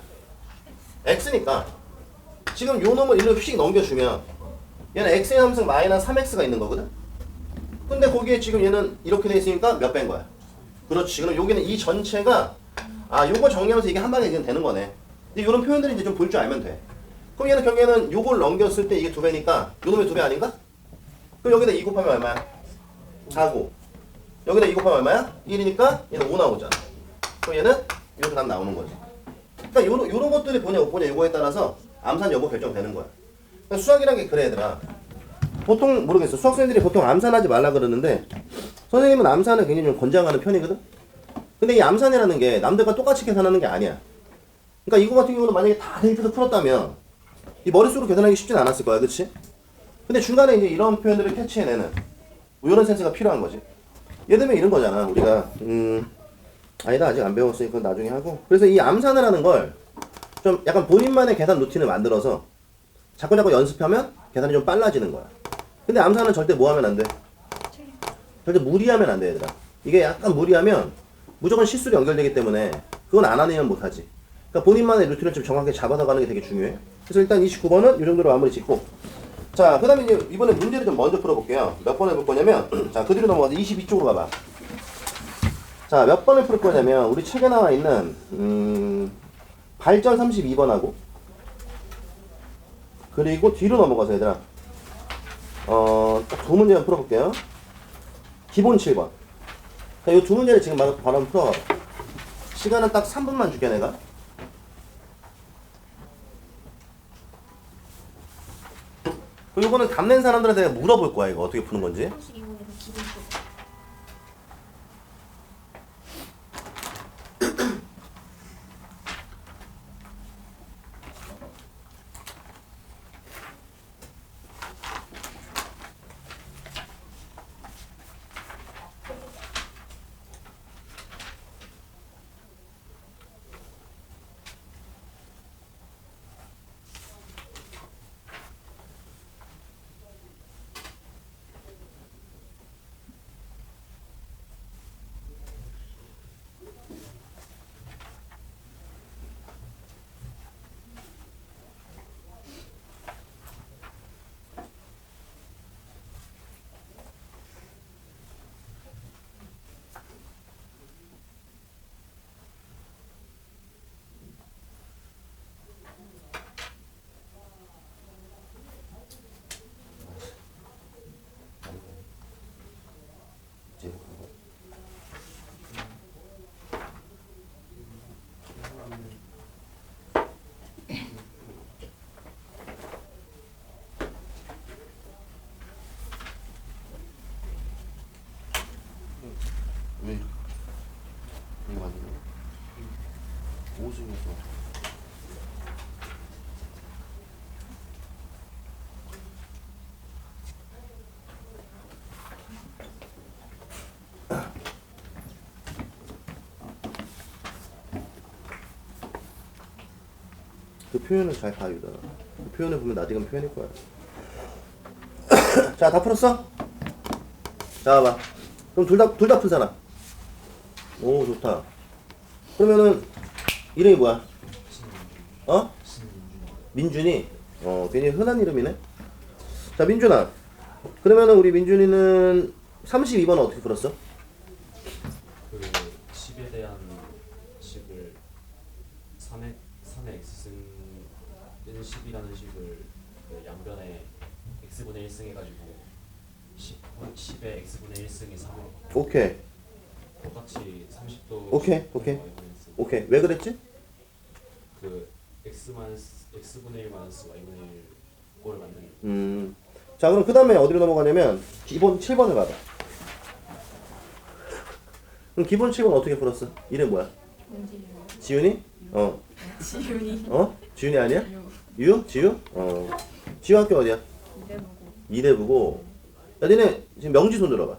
S1: x니까 지금 요 놈을 이렇게 휙 넘겨주면 얘는 x의 3승 마이너스 3x가 있는 거거든? 근데 거기에 지금 얘는 이렇게 돼 있으니까 몇 배인 거야? 그렇지. 그럼 여기는 이 전체가 요거 정리하면서 이게 한 방에 이제 되는 거네. 근데 이런 표현들이 이제 좀 볼 줄 알면 돼. 그럼 얘는 결국에는 요걸 넘겼을 때 이게 2배니까 요 놈의 2배 아닌가? 그럼 여기다 2 곱하면 얼마야? 4고 여기다 2 곱하면 얼마야? 1이니까 얘는 5 나오잖아. 그럼 얘는 이렇게 답 나오는 거지. 그러니까 요런 것들이 보냐 못 보냐 요거에 따라서 암산 여부 결정되는 거야. 그러니까 수학이란 게 그래 얘들아. 보통 모르겠어. 수학 선생님들이 보통 암산하지 말라 그러는데 선생님은 암산을 굉장히 좀 권장하는 편이거든. 근데 이 암산이라는 게 남들과 똑같이 계산하는 게 아니야. 그러니까 이거 같은 경우는 만약에 다 데이터도 풀었다면 이 머릿속으로 계산하기 쉽진 않았을 거야, 그치? 근데 중간에 이제 이런 표현들을 캐치해내는 뭐 이런 센스가 필요한 거지. 예를 들면 이런 거잖아. 우리가 아니다 아직 안 배웠으니까 나중에 하고. 그래서 이 암산을 하는 걸 좀 약간 본인만의 계산 루틴을 만들어서 자꾸 연습하면 계산이 좀 빨라지는 거야. 근데 암산은 절대 뭐 하면 안 돼? 절대 무리하면 안 돼, 얘들아. 이게 약간 무리하면 무조건 실수로 연결되기 때문에 그건 안 하면 못하지. 그러니까 본인만의 루틴을 좀 정확하게 잡아서 가는 게 되게 중요해. 그래서 일단 29번은 이 정도로 마무리 짓고. 자, 그 다음에 이제 이번에 문제를 좀 먼저 풀어볼게요. 몇 번을 볼 거냐면, 자, 그 뒤로 넘어가서 22쪽으로 가봐. 자, 몇 번을 풀 거냐면, 우리 책에 나와 있는, 발전 32번하고, 그리고 뒤로 넘어가서 얘들아. 딱 두 문제만 풀어볼게요. 기본 7번. 자, 이 두 문제를 지금 바로 한번 풀어봐봐. 시간은 딱 3분만 줄게, 내가. 그리고 이거는 답낸 사람들한테 내가 물어볼 거야, 이거 어떻게 푸는 건지.
S2: 혹시 이거에서 기본 쪽.
S1: 왜 이거 안 되냐? 오승에서 그 표현을 잘 봐, 유다. 그 표현을 보면 나중에 표현일 거야. 자, 다 풀었어? 자, 봐봐. 그럼 둘 다 풀잖아. 오, 좋다. 그러면은, 이름이 뭐야? 어? 민준이? 굉장히 흔한 이름이네? 자, 민준아. 그러면은 우리 민준이는 32번은 어떻게 풀었어?
S4: 그 10에 대한 식을 3의 x승 10이라는 식을 그 양변에 x분의 1승 해가지고 10의 x분의 1승이 3으로
S1: 오케이.
S4: 똑같이 30도
S1: 오케이. 오케이. 왜 그랬지?
S4: 그 x분의 1 마이너스 y분의 1 꼴을 만드는
S1: 자, 그럼 그 다음에 어디로 넘어가냐면, 기본 7번을 봐봐. 그럼 기본 7번 어떻게 풀었어? 이름 뭐야?
S2: 문지유.
S1: 지윤이?
S2: 지윤이.
S1: 지윤이 아니야? 유? 지유? 지유 학교 어디야?
S2: 이대보고.
S1: 이대부고. 야, 니네 지금 명지 손 들어봐.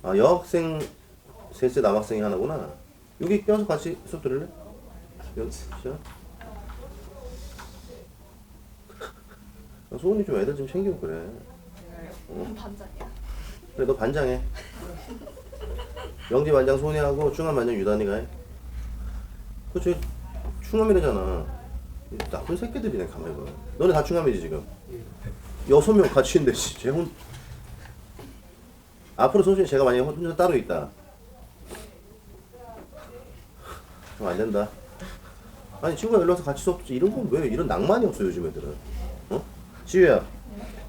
S1: 아, 여학생 셋째 남학생이 하나구나. 여기 껴서 같이 수업 들을래? 여기 진짜? 소은이 좀 애들 좀 챙기고 그래.
S2: 반장이야.
S1: 그래, 너 반장해. 명지 반장 소은이하고 충암 반장 유단이가 해. 그치? 충암이래잖아. 나쁜 새끼들이네, 가만히 보면. 너네 다 충암이지 지금? 6명 같이 있는데 쟤 앞으로 소진이 제가 만약에 혼자 따로 있다. 그럼 안 된다. 아니 친구가 연락 와서 같이 수업 듣지. 이런 건 왜 이런 낭만이 없어 요즘 애들은. 어? 지유야.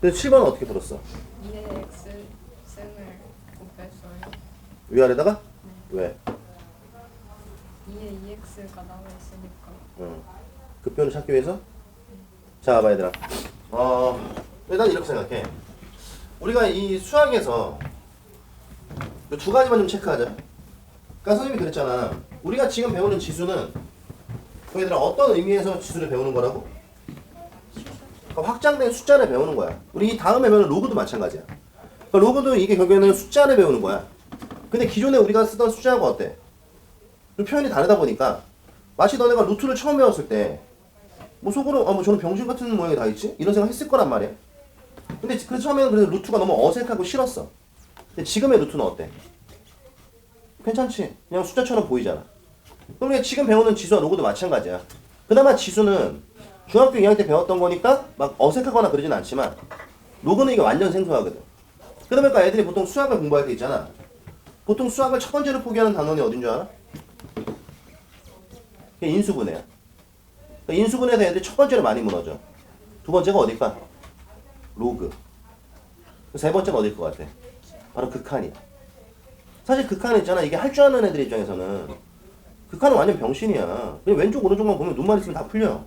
S1: 근데 7번은 어떻게 풀었어?
S2: 2의 x 승을 곱했어요.
S1: 위아래다가? 왜?
S2: 2의 2x가 나와 있으니까.
S1: 급변을 찾기 위해서? 자, 봐 얘들아. 일단 이렇게 생각해. 우리가 이 수학에서 그 두 가지만 좀 체크하자. 그러니까 선생님이 그랬잖아. 우리가 지금 배우는 지수는 그 얘들아 어떤 의미에서 지수를 배우는 거라고? 그러니까 확장된 숫자를 배우는 거야. 우리 이 다음에 배우는 로그도 마찬가지야. 그러니까 로그도 이게 결국에는 숫자를 배우는 거야. 근데 기존에 우리가 쓰던 숫자하고 어때? 좀 표현이 다르다 보니까 마치 너네가 루트를 처음 배웠을 때 뭐 속으로 뭐 저는 병신 같은 모양이 다 있지? 이런 생각 했을 거란 말이야. 근데 그 처음에는 그래서 루트가 너무 어색하고 싫었어. 근데 지금의 루트는 어때? 괜찮지? 그냥 숫자처럼 보이잖아. 그럼 지금 배우는 지수와 로그도 마찬가지야. 그나마 지수는 중학교 2학년 때 배웠던 거니까 막 어색하거나 그러진 않지만 로그는 이게 완전 생소하거든. 그러다 보니까 애들이 보통 수학을 공부할 때 있잖아. 보통 수학을 첫 번째로 포기하는 단원이 어딘 줄 알아? 그게 인수분해야. 그러니까 인수분해에서 애들이 첫 번째로 많이 무너져. 두 번째가 어딜까? 로그. 세 번째가 어딜 것 같아? 바로 극한이야. 사실 극한은 있잖아. 이게 할 줄 아는 애들 입장에서는 극한은 완전 병신이야. 그냥 왼쪽 오른쪽만 보면 눈만 있으면 다 풀려.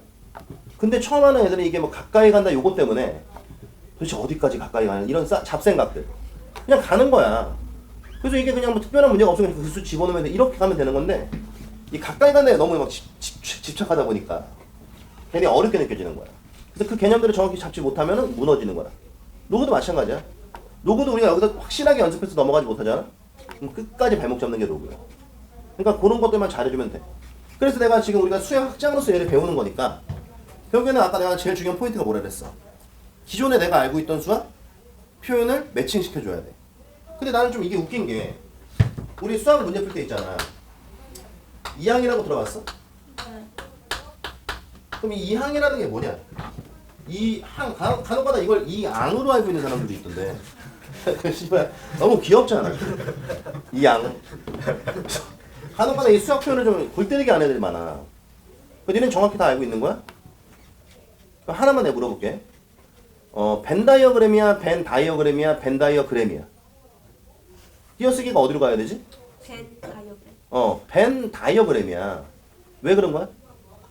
S1: 근데 처음 하는 애들은 이게 뭐 가까이 간다 요거 때문에 도대체 어디까지 가까이 가냐 이런 잡생각들 그냥 가는 거야. 그래서 이게 그냥 뭐 특별한 문제가 없으면 그 수 집어넣으면 이렇게 가면 되는 건데 이 가까이 가는 데 너무 막 집착하다 보니까 괜히 어렵게 느껴지는 거야. 그래서 그 개념들을 정확히 잡지 못하면 무너지는 거야. 로그도 마찬가지야. 로그도 우리가 여기서 확실하게 연습해서 넘어가지 못하잖아. 그럼 끝까지 발목 잡는 게 로그야. 그러니까 그런 것들만 잘해주면 돼. 그래서 내가 지금 우리가 수행 확장으로서 얘를 배우는 거니까 결국에는 아까 내가 제일 중요한 포인트가 뭐라 그랬어? 기존에 내가 알고 있던 수와 표현을 매칭시켜줘야 돼. 근데 나는 좀 이게 웃긴 게 우리 수학 문제 풀 때 있잖아. 이항이라고 들어봤어? 그럼 이 이항이라는 게 뭐냐? 이항 간혹가다 이걸 이항으로 알고 있는 사람들도 있던데. 그 씨발 너무 귀엽잖아. 이항. 간혹가다 이 수학 표현을 좀 골 때리게 하는 애들이 많아. 너는 정확히 다 알고 있는 거야? 그럼 하나만 내가 물어볼게. 벤 다이어그램이야, 벤 다이어그램이야, 벤 다이어그램이야. 띄어쓰기가 어디로 가야 되지?
S2: 벤 다이어그램.
S1: 벤 다이어그램이야. 왜 그런 거야?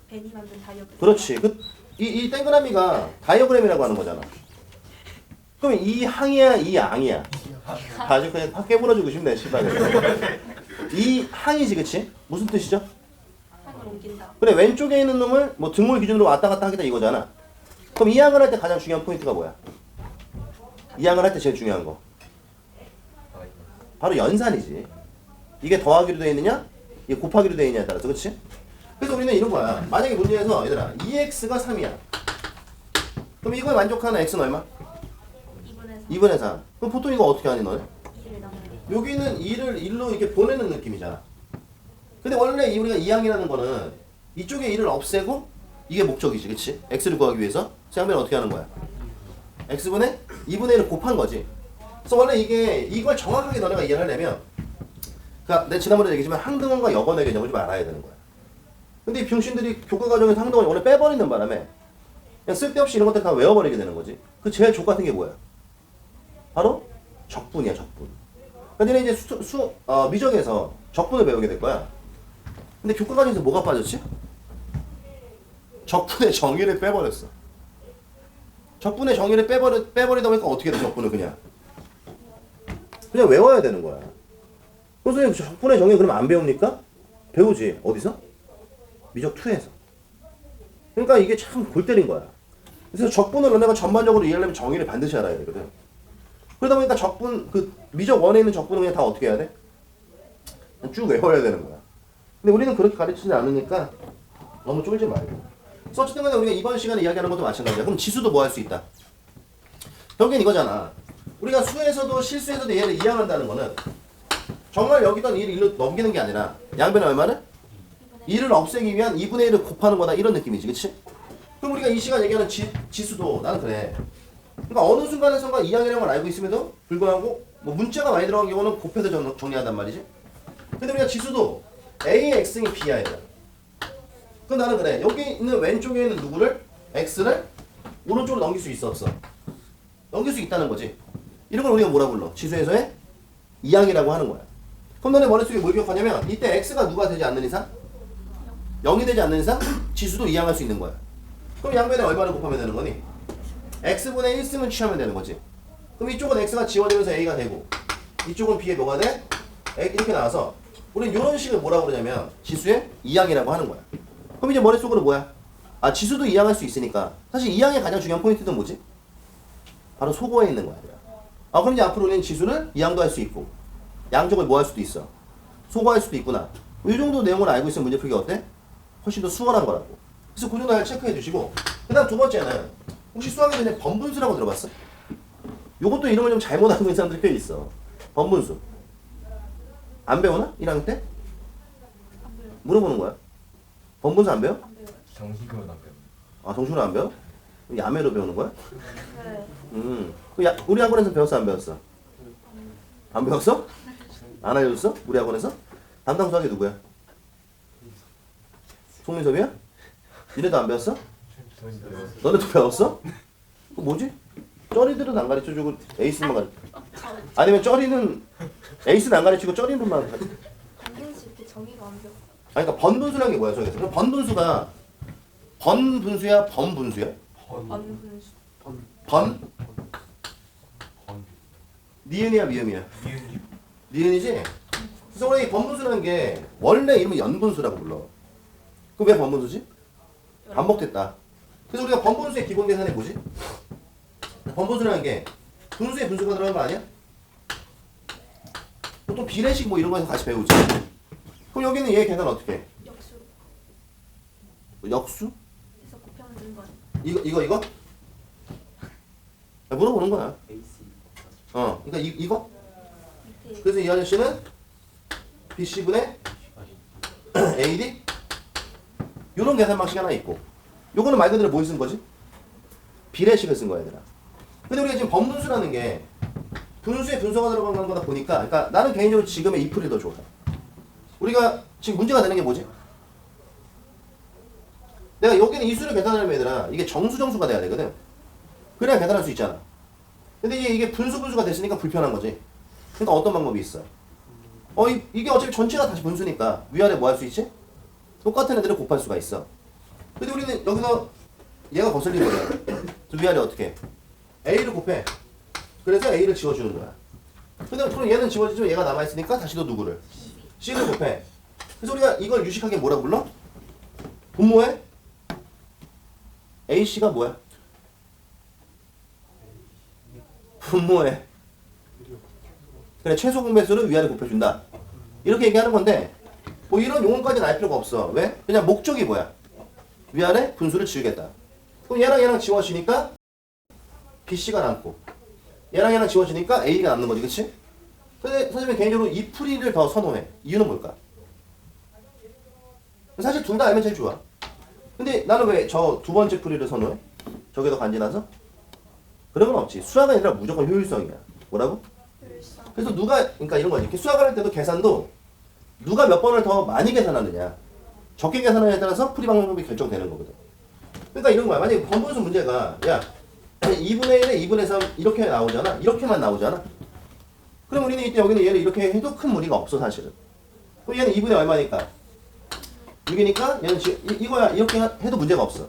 S2: 벤이 만든 다이어그램.
S1: 그렇지. 이 동그라미가 다이어그램이라고 하는 거잖아. 그럼 이 항이야, 이 양이야. 아주 그냥 확 깨물어주고 싶네, 씨발. 이 항이지, 그치? 무슨 뜻이죠?
S2: 항을 옮긴다.
S1: 그래, 왼쪽에 있는 놈을 뭐 등물 기준으로 왔다 갔다 하겠다 이거잖아. 그럼 이 항을 할 때 가장 중요한 포인트가 뭐야? 이 항을 할 때 제일 중요한 거. 바로 연산이지. 이게 더하기로 되어 있느냐? 이게 곱하기로 되어 있느냐에 따라서, 그치? 그래서 우리는 이런 거야. 만약에 문제에서 얘들아 2x가 3이야. 그럼 이거에 만족하는 x는 얼마? 2분의 3. 그럼 보통 이거 어떻게 하니 너네?
S2: 2를 나눠요.
S1: 여기는 2를 1로 이렇게 보내는 느낌이잖아. 근데 원래 우리가 2항이라는 거는 이쪽에 1을 없애고 이게 목적이지, 그치? x를 구하기 위해서. 쌍변은 어떻게 하는 거야? x분의 2분의 1을 곱한 거지. 그래서 원래 이걸 정확하게 너네가 이해를 하려면, 그러니까 내가 지난번에 얘기했지만 항등원과 역원의 개념을 좀 알아야 되는 거야. 근데 이 병신들이 교과 과정에서 항등원을 원래 빼버리는 바람에 그냥 쓸데없이 이런 것들 다 외워버리게 되는 거지. 그 제일 족 같은 게 뭐야? 바로 적분이야, 적분. 그러니까 너네 이제 미적에서 적분을 배우게 될 거야. 근데 교과 과정에서 뭐가 빠졌지? 적분의 정의를 빼버렸어. 적분의 정의를 빼버리다 보니까 어떻게 돼, 적분을 그냥 외워야 되는 거야. 선생님, 적분의 정의 그럼 안 배웁니까? 배우지. 어디서? 미적 2에서. 그러니까 이게 참 골 때린 거야. 그래서 적분을 너네가 전반적으로 이해하려면 정의를 반드시 알아야 되거든. 그러다 보니까 적분, 그 미적 1에 있는 적분은 그냥 다 어떻게 해야 돼? 그냥 쭉 외워야 되는 거야. 근데 우리는 그렇게 가르치지 않으니까 너무 쫄지 말고. 그래서 어쨌든 간에 우리가 이번 시간에 이야기하는 것도 마찬가지야. 그럼 지수도 뭐 할 수 있다? 결국엔 이거잖아. 우리가 수에서도 실수에서도 얘를 이항한다는 거는 정말 여기던 1을 1로 넘기는 게 아니라 양변의 얼마를? 1을 없애기 위한 2분의 1을 곱하는 거다, 이런 느낌이지, 그치? 그럼 우리가 이 시간 얘기하는 지수도 나는 그래. 그러니까 어느 순간에선가 이항이라는 걸 알고 있음에도 불구하고 뭐 문자가 많이 들어간 경우는 곱해서 정리한단 말이지. 근데 우리가 지수도 A, X이 B야, 얘들아. 그럼 나는 그래. 여기 있는 왼쪽에 있는 누구를? X를 오른쪽으로 넘길 수 있어, 없어? 넘길 수 있다는 거지. 이런 걸 우리가 뭐라 불러? 지수에서의 이항이라고 하는 거야. 그럼 너네 머릿속에 뭘 기억하냐면 이때 X가 누가 되지 않는 이상? 0이 되지 않는 이상 지수도 이항할 수 있는 거야. 그럼 양변에 얼마를 곱하면 되는 거니? X분의 1승을 취하면 되는 거지. 그럼 이쪽은 X가 지워지면서 A가 되고 이쪽은 B의 뭐가 돼? 이렇게 나와서 우리는 이런 식을 뭐라고 그러냐면 지수의 이항이라고 하는 거야. 그럼 이제 머릿속으로 뭐야? 아, 지수도 이항할 수 있으니까 사실 이항의 가장 중요한 포인트는 뭐지? 바로 소거에 있는 거야. 아, 그럼 이제 앞으로 우리는 지수를 이항도 할 수 있고 양쪽을 뭐 할 수도 있어? 소거할 수도 있구나. 이 정도 내용을 알고 있으면 문제풀이가 어때? 훨씬 더 수월한 거라고. 그래서 그 정도 잘 체크해 주시고, 그 다음 두 번째는 혹시 수학에 전에 번분수라고 들어봤어? 요것도 이름을 좀 잘못 알고 있는 사람들이 꽤 있어. 번분수. 안 배우나? 1학년 때?
S2: 안 배워요.
S1: 물어보는 거야. 번분수 안 배워?
S2: 안 배워요.
S3: 정식으로 안 배워.
S1: 아, 정식으로 안 배워? 야매로 배우는 거야?
S2: 네.
S1: 우리 학원에서 배웠어, 안 배웠어? 안 배웠어? 안 알려줬어? 우리 학원에서? 담당 수학이 누구야? 송민섭이야? 니네도 안 배웠어? 너네도 배웠어? 그 뭐지? 쩌리들은 안 가르쳐주고 에이스만 가르쳐. 아니면 쩌리는 에이스는 안 가르치고 쩌리들만 가르쳐.
S2: 번분수 이렇게 정의가 안 배워.
S1: 아니, 그러니까 번분수라는 게 뭐야, 저기서? 그럼 번분수가 번분수야, 범분수야?
S2: 번분수.
S1: 번?
S3: 번.
S1: 니은이야, 미음이야?
S3: 이은이.
S1: 니은이지? 그래서 원래 이 번분수라는 게 원래 이름은 연분수라고 불러. 그럼 왜 번분수지? 반복됐다. 그래서 우리가 번분수의 기본 계산이 뭐지? 번분수라는 게 분수에 분수가 들어간 거 아니야? 보통 비례식 뭐 이런 거에서 같이 배우지. 그럼 여기는 얘 계산 어떻게 해?
S2: 역수.
S1: 역수?
S2: 해서 곱하면 되는 거 아니야?
S1: 이거? 물어보는 거야.
S4: AC
S1: 그러니까 이거?
S2: 밑에
S1: 그래서 이 아저씨는 BC분의 AD? 요런 계산 방식이 하나 있고, 요거는 말 그대로 뭘 쓴 거지? 비례식을 쓴 거야, 얘들아. 근데 우리가 지금 번분수라는 게 분수에 분수가 들어간 거다 보니까, 그러니까 나는 개인적으로 지금의 이 풀이 더 좋아. 우리가 지금 문제가 되는 게 뭐지? 내가 여기는 이 수를 계산하려면 얘들아, 이게 정수가 돼야 되거든. 그래야 계산할 수 있잖아. 근데 이게 분수가 됐으니까 불편한 거지. 그러니까 어떤 방법이 있어? 이게 어차피 전체가 다시 분수니까 위아래 뭐 할 수 있지? 똑같은 애들을 곱할 수가 있어. 근데 우리는 여기서 얘가 거슬린 거야. 그래서 위아래 어떻게 해? A를 곱해. 그래서 A를 지워주는 거야. 근데 그럼 얘는 지워지지만 얘가 남아있으니까 다시 또 누구를? C를 곱해. 그래서 우리가 이걸 유식하게 뭐라 불러? 분모에 AC가 뭐야? 분모에 그래, 최소 공배수를 위아래 곱해준다. 이렇게 얘기하는 건데 뭐 이런 용어까지는 알 필요가 없어. 왜? 그냥 목적이 뭐야? 위아래 분수를 지우겠다. 그럼 얘랑 지워지니까 BC가 남고 얘랑 지워지니까 A가 남는 거지, 그치? 근데 선생님은 개인적으로 이 풀이를 더 선호해. 이유는 뭘까? 사실 둘 다 알면 제일 좋아. 근데 나는 왜 저 두 번째 풀이를 선호해? 저게 더 간지나서? 그런 건 없지. 수학은 아니라 무조건 효율성이야. 뭐라고?
S2: 효율성.
S1: 그래서 누가, 그러니까 이런 거지. 이렇게 수학을 할 때도 계산도 누가 몇 번을 더 많이 계산하느냐, 적게 계산하느냐에 따라서 풀이 방법이 결정되는 거거든. 그러니까 이런 거야. 만약에 번분수 문제가, 야, 2분의 1에 2분의 3 이렇게 나오잖아. 이렇게만 나오잖아. 그럼 우리는 이때 여기는 얘를 이렇게 해도 큰 무리가 없어, 사실은. 그럼 얘는 2분의 얼마니까? 6이니까 얘는 지금 이거야. 이렇게 해도 문제가 없어.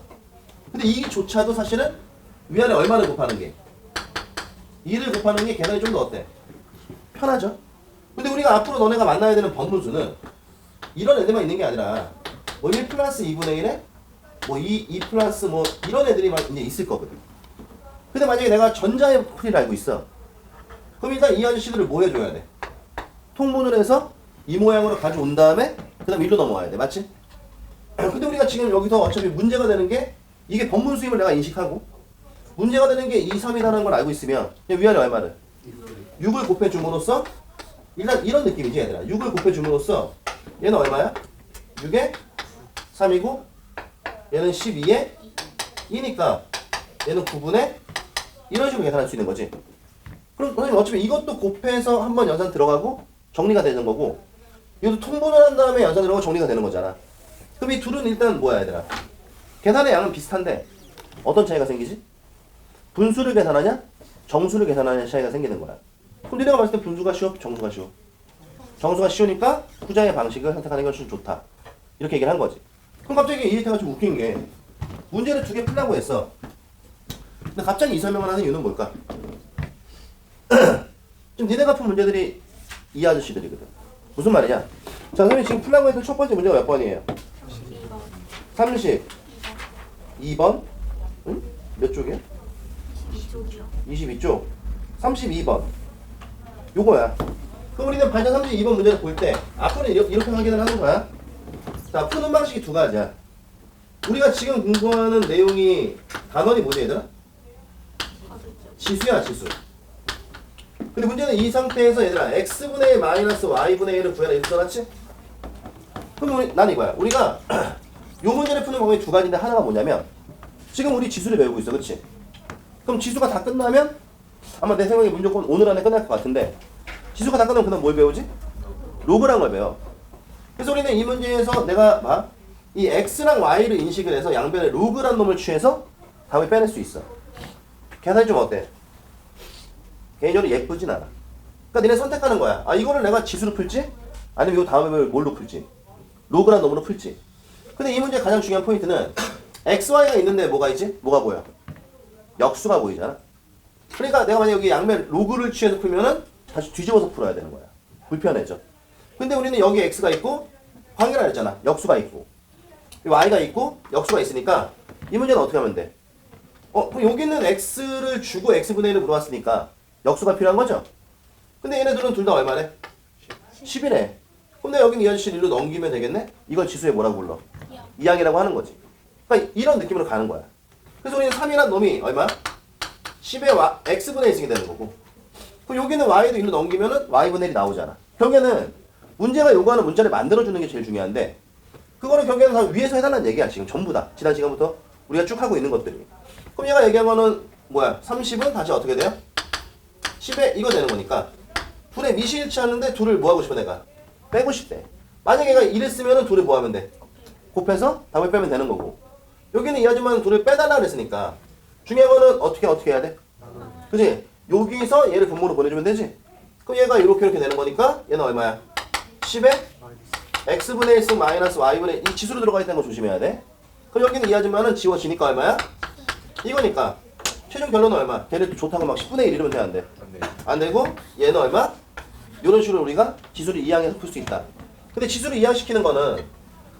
S1: 근데 이조차도 사실은 위아래 얼마를 곱하는 게? 2를 곱하는 게 계산이 좀 더 어때? 편하죠? 근데 우리가 앞으로 너네가 만나야 되는 번분수는 이런 애들만 있는 게 아니라 뭐 1 플러스 2분의 1에 뭐 2 플러스 뭐 이런 애들이 막 이제 있을 거거든. 근데 만약에 내가 전자의 풀이를 알고 있어. 그럼 일단 이 아저씨들을 뭐 해줘야 돼? 통분을 해서 이 모양으로 가져온 다음에 그 다음 1로 넘어와야 돼. 맞지? 근데 우리가 지금 여기서 어차피 문제가 되는 게 이게 번분수임을 내가 인식하고 문제가 되는 게 2, 3이라는 걸 알고 있으면 위아래 얼마를? 6을 곱해줌으로써 일단 이런 느낌이지 얘들아. 6을 곱해줌으로써 얘는 얼마야? 6에 3이고 얘는 12에 2니까 얘는 9분의 이런 식으로 계산할 수 있는 거지. 그럼 선생님 어차피 이것도 곱해서 한번 연산 들어가고 정리가 되는 거고 이것도 통분을 한 다음에 연산 들어가고 정리가 되는 거잖아. 그럼 이 둘은 일단 뭐야 얘들아? 계산의 양은 비슷한데 어떤 차이가 생기지? 분수를 계산하냐? 정수를 계산하냐 차이가 생기는 거야. 그럼 니네가 봤을 때 분수가 쉬워? 정수가 쉬워? 정수가 쉬우니까 후자의 방식을 선택하는 것이 좋다. 이렇게 얘기를 한 거지. 그럼 갑자기 이 일태가 좀 웃긴 게 문제를 두 개 풀라고 했어. 근데 갑자기 이 설명을 하는 이유는 뭘까? 지금 니네가 푼 문제들이 이 아저씨들이거든. 무슨 말이냐? 자, 선생님 지금 풀라고 했던 첫 번째 문제가 몇 번이에요?
S2: 2번.
S1: 32번? 응? 몇 쪽이야?
S2: 22쪽이요.
S1: 22쪽. 32번. 요거야. 그럼 우리는 발전 32번 문제를 볼 때 앞으로 이렇게 확인을 하는 거야. 자, 푸는 방식이 두 가지야. 우리가 지금 공부하는 내용이 단원이 뭐지 얘들아? 지수야, 지수. 근데 문제는 이 상태에서 얘들아 x분의 마이너스 y분의 1을 구해라 이렇게 써놨지? 그럼 난 이거야. 우리가 요 문제를 푸는 방법이 두 가지인데 하나가 뭐냐면 지금 우리 지수를 배우고 있어. 그치? 그럼 지수가 다 끝나면 아마 내 생각에 무조건 오늘 안에 끝날 것 같은데 지수가 다 끝나면 그다음 뭘 배우지? 로그란 걸 배워. 그래서 우리는 이 문제에서 내가 이 x랑 y를 인식을 해서 양변에 로그란 놈을 취해서 답을 빼낼 수 있어. 계산이 좀 어때? 개인적으로 예쁘진 않아. 그러니까 니네 선택하는 거야. 아 이거를 내가 지수로 풀지? 아니면 이 다음에 뭘로 풀지? 로그란 놈으로 풀지? 근데 이 문제의 가장 중요한 포인트는 xy가 있는데 뭐가 있지? 뭐가 보여? 역수가 보이잖아. 그러니까 내가 만약 여기 양면 로그를 취해서 풀면은 다시 뒤집어서 풀어야 되는 거야. 불편해져. 근데 우리는 여기 x가 있고 관계라 했잖아. 역수가 있고 y가 있고 역수가 있으니까 이 문제는 어떻게 하면 돼? 그럼 여기는 x를 주고 x분의 1을 물어봤으니까 역수가 필요한 거죠? 근데 얘네들은 둘 다 얼마래? 10이네. 그럼 내가 여기는 이 아저씨를 1로 넘기면 되겠네? 이걸 지수에 뭐라고 불러? 2항이라고 하는 거지. 그러니까 이런 느낌으로 가는 거야. 그래서 우리는 3이란 놈이 얼마? 10에 x분의 1이 되는 거고 그럼 여기는 y도 1로 넘기면은 y분의 1이 나오잖아. 결국에는 문제가 요구하는 문자를 만들어주는 게 제일 중요한데 그거는 결국에는 다 위에서 해달라는 얘기야. 지금 전부 다. 지난 시간부터 우리가 쭉 하고 있는 것들이. 그럼 얘가 얘기한 거는 뭐야? 30은 다시 어떻게 돼요? 10에 이거 되는 거니까 둘의 미시일치하는데 둘을 뭐 하고 싶어 내가? 빼고 싶대. 만약에 얘가 1을 쓰면은 둘을 뭐 하면 돼? 곱해서 답을 빼면 되는 거고 여기는 이 아줌마는 둘을 빼달라 그랬으니까 중요한 거는 어떻게 해야 돼? 그치? 여기서 얘를 분모로 보내주면 되지? 그럼 얘가 이렇게 되는 거니까 얘는 얼마야? 10에 x분의 1승 마이너스 y분의 1 이 지수로 들어가 있다는 거 조심해야 돼. 그럼 여기는 이 아줌마는 지워지니까 얼마야? 이거니까 최종 결론은 얼마? 걔를 좋다고 막 10분의 1 이러면 돼 안 돼? 안 되고 얘는 얼마? 이런 식으로 우리가 지수를 이항해서 풀 수 있다. 근데 지수를 이항시키는 거는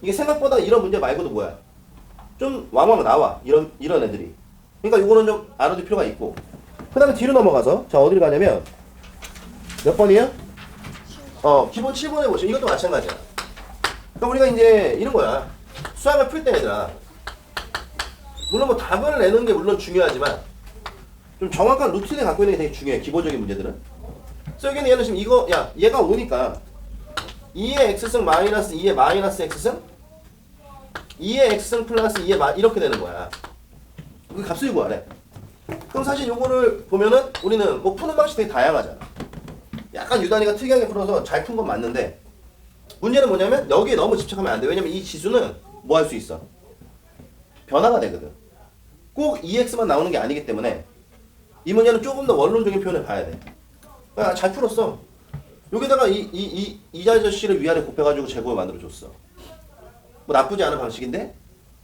S1: 이게 생각보다 이런 문제 말고도 뭐야? 좀 왕왕 나와. 이런 애들이. 그러니까 이거는 좀 알아둘 필요가 있고. 그 다음에 뒤로 넘어가서 자 어디를 가냐면 몇 번이야? 기본 7번에 보시면 이것도 마찬가지야. 그러니까 우리가 이제 이런 거야. 수학을 풀 때 얘들아 물론 뭐 답을 내는 게 물론 중요하지만 좀 정확한 루틴을 갖고 있는 게 되게 중요해. 기본적인 문제들은. 그래서 여기는 얘는 지금 이거 야 얘가 오니까 2의 x승 마이너스 2의 마이너스 x승 2의 x승 플러스 2의 이렇게 되는 거야. 그 값을 구하래. 그럼 사실 요거를 보면은 우리는 뭐 푸는 방식이 되게 다양하잖아. 약간 유단이가 특이하게 풀어서 잘 푼 건 맞는데 문제는 뭐냐면 여기에 너무 집착하면 안 돼. 왜냐면 이 지수는 뭐 할 수 있어? 변화가 되거든. 꼭 2x만 나오는 게 아니기 때문에 이 문제는 조금 더 원론적인 표현을 봐야 돼. 아, 잘 풀었어. 여기다가 이 자저씨를 위아래 곱해가지고 제곱을 만들어줬어. 뭐 나쁘지 않은 방식인데?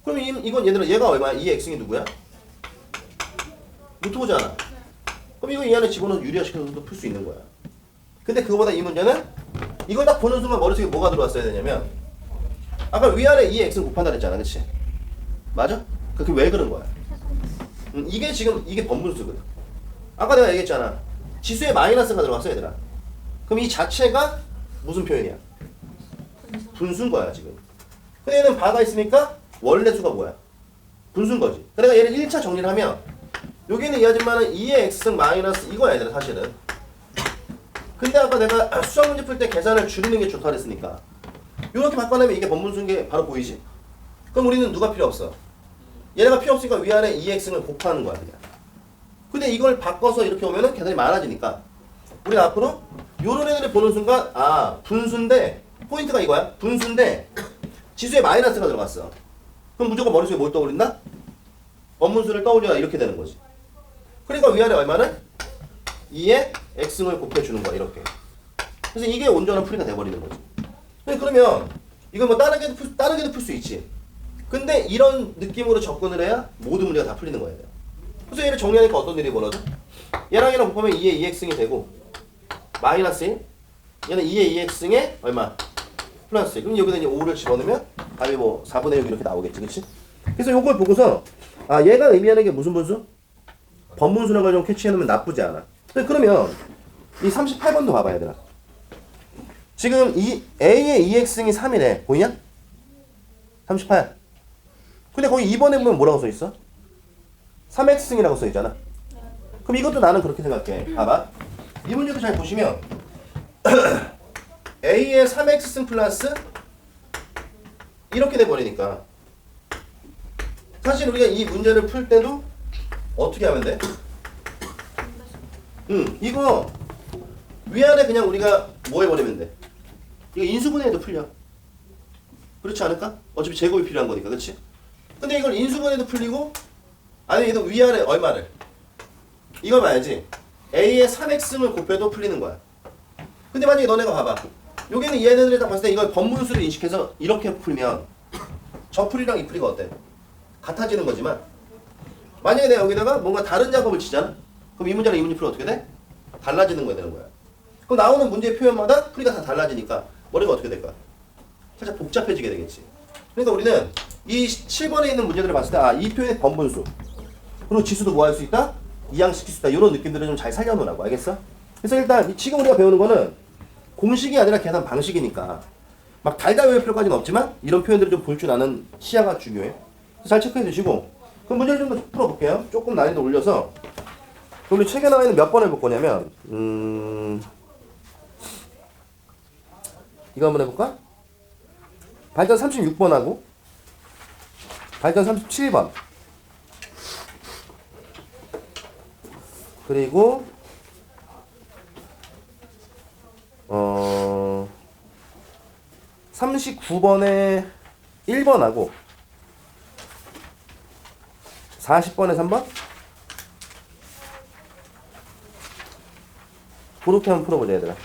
S1: 그럼 이건 얘가 얼마야? 2x이 누구야? 루트 오잖아. 그럼 이거 이 안에 집어넣어서 유리화시켜서도 풀 수 있는 거야. 근데 그거보다 이 문제는 이걸 딱 보는 순간 머릿속에 뭐가 들어왔어야 되냐면 아까 위아래 2x는 곱한다 그랬잖아. 그치? 맞아? 그게 왜 그런 거야? 이게 지금 이게 번분수거든. 아까 내가 얘기했잖아. 지수에 마이너스가 들어갔어 얘들아. 그럼 이 자체가 무슨 표현이야? 분수인 거야 지금. 근데 얘는 바가 있으니까 원래 수가 뭐야? 분수인 거지. 그러니까 얘를 1차 정리를 하면 여기는 이 아줌마는 2의 x승 마이너스 이거야 얘들아 사실은. 근데 아까 내가 수학 문제 풀 때 계산을 줄이는 게 좋다 그랬으니까 이렇게 바꿔내면 이게 번분수인 게 바로 보이지? 그럼 우리는 누가 필요 없어? 얘네가 필요 없으니까 위아래 2x승을 곱하는 거야 그냥. 근데 이걸 바꿔서 이렇게 오면은 계산이 많아지니까 우리는 앞으로 요런 애들을 보는 순간 아 분수인데 포인트가 이거야. 분수인데 지수에 마이너스가 들어갔어. 그럼 무조건 머릿속에 뭘 떠올린다? 번분수를 떠올려야 이렇게 되는 거지. 그러니까 위아래 얼마는? 2에 x승을 곱해주는 거야 이렇게. 그래서 이게 온전한 풀이가 돼버리는 거지. 그러면 이건 뭐 다르게도 풀 수 있지. 근데 이런 느낌으로 접근을 해야 모든 문제가 다 풀리는 거예요. 그래서 얘를 정리하니까 어떤 일이 벌어져? 얘랑 얘랑 곱하면 2의 2x승이 되고 마이너스 1 얘는 2의 2x승에 얼마? 플러스 1 그럼 여기다 이제 5를 집어넣으면 답이 뭐 4분의 6 이렇게 나오겠지 그치? 그래서 요걸 보고서 아 얘가 의미하는 게 무슨 분수? 번분수라는 걸 좀 캐치해놓으면 나쁘지 않아. 그러면 이 38번도 봐봐 얘들아. 지금 이 a의 2x승이 3이래 보이냐? 38 근데 거기 2번에 보면 뭐라고 써있어? 3x승이라고 써있잖아. 그럼 이것도 나는 그렇게 생각해. 봐봐. 이 문제도 잘 보시면 a의 3x승 플러스 이렇게 돼버리니까 사실 우리가 이 문제를 풀 때도 어떻게 하면 돼? 이거 위아래 그냥 우리가 뭐 해버리면 돼? 이거 인수분해해도 풀려. 그렇지 않을까? 어차피 제곱이 필요한 거니까 그렇지? 근데 이걸 인수분해도 풀리고 아니 얘도 위아래 얼마를 이걸 봐야지. a의 3x승을 곱해도 풀리는 거야. 근데 만약에 너네가 봐봐. 여기는 얘네들이 딱 봤을 때 이걸 번분수를 인식해서 이렇게 풀면 저 풀이랑 이 풀이가 어때? 같아지는 거지만 만약에 내가 여기다가 뭔가 다른 작업을 치잖아? 그럼 이 문제랑 이 문제 풀이 어떻게 돼? 달라지는 거야 되는 거야. 그럼 나오는 문제의 표현마다 풀이가 다 달라지니까 머리가 어떻게 될까? 살짝 복잡해지게 되겠지. 그러니까 우리는 이 7번에 있는 문제들을 봤을 때 아, 이 표현의 번분수 그리고 지수도 뭐 할 수 있다? 이항시킬 수 있다. 이런 느낌들을 좀 잘 살려놓으라고 알겠어? 그래서 일단 지금 우리가 배우는 거는 공식이 아니라 계산 방식이니까 막 달달 외울 필요까지는 없지만 이런 표현들을 좀 볼 줄 아는 시야가 중요해. 잘 체크해 주시고 그럼 문제를 좀 더 풀어볼게요. 조금 난이도 올려서 우리 책에 나와 있는 몇 번 해볼 거냐면 이거 한번 해볼까? 발전 36번하고 발전 37번 그리고 39번에 1번하고 40번에 3번 그렇게 한번 풀어보자 얘들아.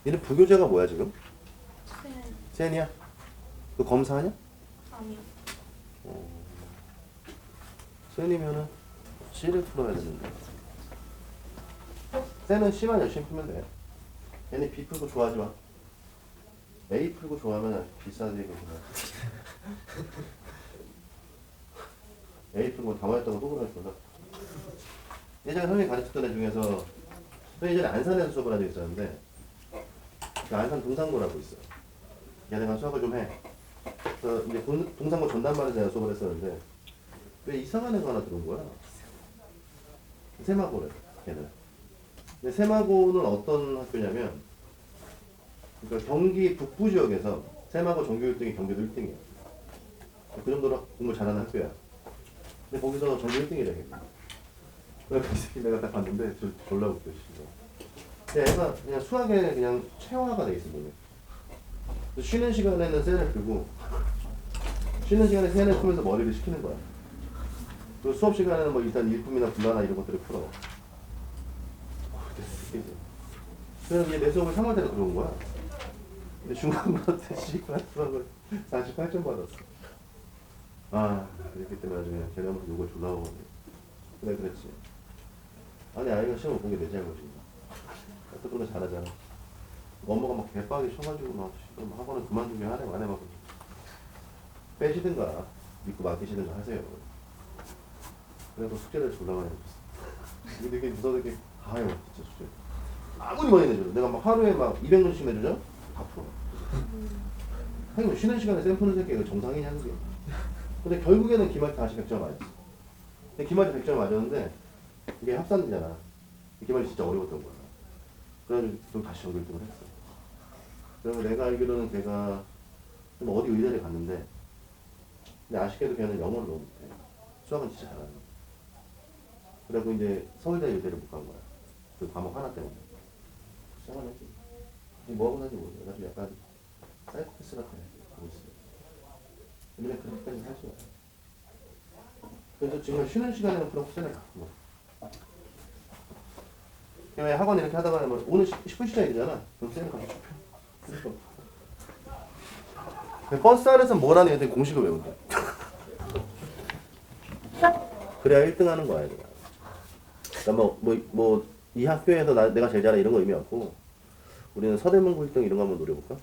S1: 얘는 부교재가 뭐야 지금?
S2: 네.
S1: 센이야? 너 검사하냐?
S2: 아니요.
S1: 센이면은 C를 풀어야 되는데. 센은 C만 열심히 풀면 돼. 얘네 B 풀고 좋아하지 마. A 풀고 좋아하면 비싸지겠구나. A 풀고 당황했다고 또 그러지 몰라. 예전에 선생님이 가르쳤던 애 중에서 선생님이 예전에 안산에서 수업을 한 적이 있었는데 그 안산 동산고라고 있어. 얘네가 수업을 좀 해. 그래서 이제 동산고 전담반에서 내가 수업을 했었는데 왜 이상한 애가 하나 들어온 거야? 세마고래 걔는. 근데 세마고는 어떤 학교냐면 그러니까 경기 북부 지역에서 세마고 전교 1등이 경기도 1등이야. 그 정도로 공부 잘하는 학교야. 근데 거기서 전교 1등이래. 그래서 이 새끼 내가 딱 봤는데 졸라 웃겨. 근데 애가 그냥 수학에 그냥 체화가 돼 있어 몸에. 쉬는 시간에는 셀을 끄고 쉬는 시간에 셀을 풀면서 머리를 식히는 거야. 그리고 수업 시간에는 뭐 일단 일품이나 분라나 이런 것들을 풀어. 그래서 이제 내 수업을 3월달에 들어온 거야. 근데 중간고사 때 시간 수학을 48점 받았어. 아, 그랬기 때문에 나중에 걔네한테 욕을 졸라 먹었네. 그래, 그랬지. 아니, 아이가 시험을 본 게 내 잘못인가. 어떻게 잘하잖아. 엄마가 막 개빡이 쳐가지고 막 학원을 그만두게 하네 마네 막 빼시든가 믿고 맡기시든가 하세요. 그래서 숙제를 졸라 많이 해줬어. 이게 되게 무서워 되게 가요 진짜 숙제. 아무리 많이 내줘도 내가 막 하루에 막 200문씩 내주죠? 다 풀어. 하긴 쉬는 시간에 쌤 푸는 새끼가 정상이냐 그게. 근데 결국에는 기말이 다시 100점 맞았어. 근데 기말이 100점 맞았는데 이게 합산이잖아. 기말이 진짜 어려웠던 거야. 그래가지고 좀 다시 전교 1등을 했어. 그리고 내가 알기로는 걔가 좀 어디 의대를 갔는데 근데 아쉽게도 걔는 영어를 너무 못해. 수학은 진짜 잘하는 거야. 그래고 이제 서울대 의대를 못 간 거야. 그 과목 하나 때문에. 수학은 했지. 지금 뭐 하고 사는지 모르겠어. 나 좀 약간 사이코패스 같아. 보고 있어. 근데 그렇게까지 할 수가 없어. 그래서 지금 쉬는 시간에는 그런 쿠션을 갖고 왜 학원 이렇게 하다가 뭐 오늘 10분 시간이 되잖아. 그럼 쌤을 가서 좁혀. 버스 안에서 뭘 하는 애들이 공식을 외운다. 그래야 1등 하는 거야, 얘들아. 그러니까 이 학교에서 내가 제일 잘해 이런 거 의미 없고, 우리는 서대문고 1등 이런 거 한번 노려볼까?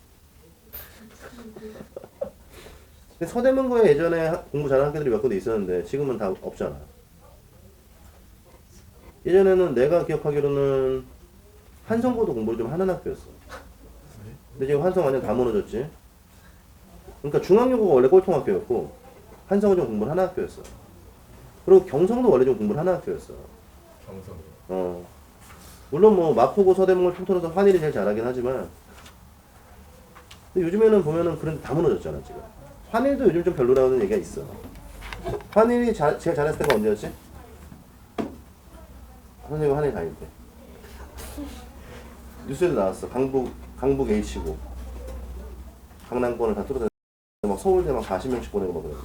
S1: 근데 서대문고에 예전에 공부 잘하는 학교들이 몇 군데 있었는데, 지금은 다 없잖아. 예전에는 내가 기억하기로는 한성고도 공부를 좀 하는 학교였어. 근데 지금 한성 완전 다 무너졌지. 그러니까 중앙여고가 원래 꼴통학교였고 한성은 좀 공부를 하는 학교였어. 그리고 경성도 원래 좀 공부를 하는 학교였어. 경성. 물론 뭐 마포고 서대문을 통틀어서 환일이 제일 잘하긴 하지만 근데 요즘에는 보면은 그런 다 무너졌잖아 지금. 환일도 요즘 좀 별로라는 얘기가 있어. 환일이 제일 잘했을 때가 언제였지? 선생님 환일 다닐 때. 뉴스에도 나왔어. 강북 H고 강남권을 다 뚫어서 막 서울대 막 40명씩 보내고 막 그래.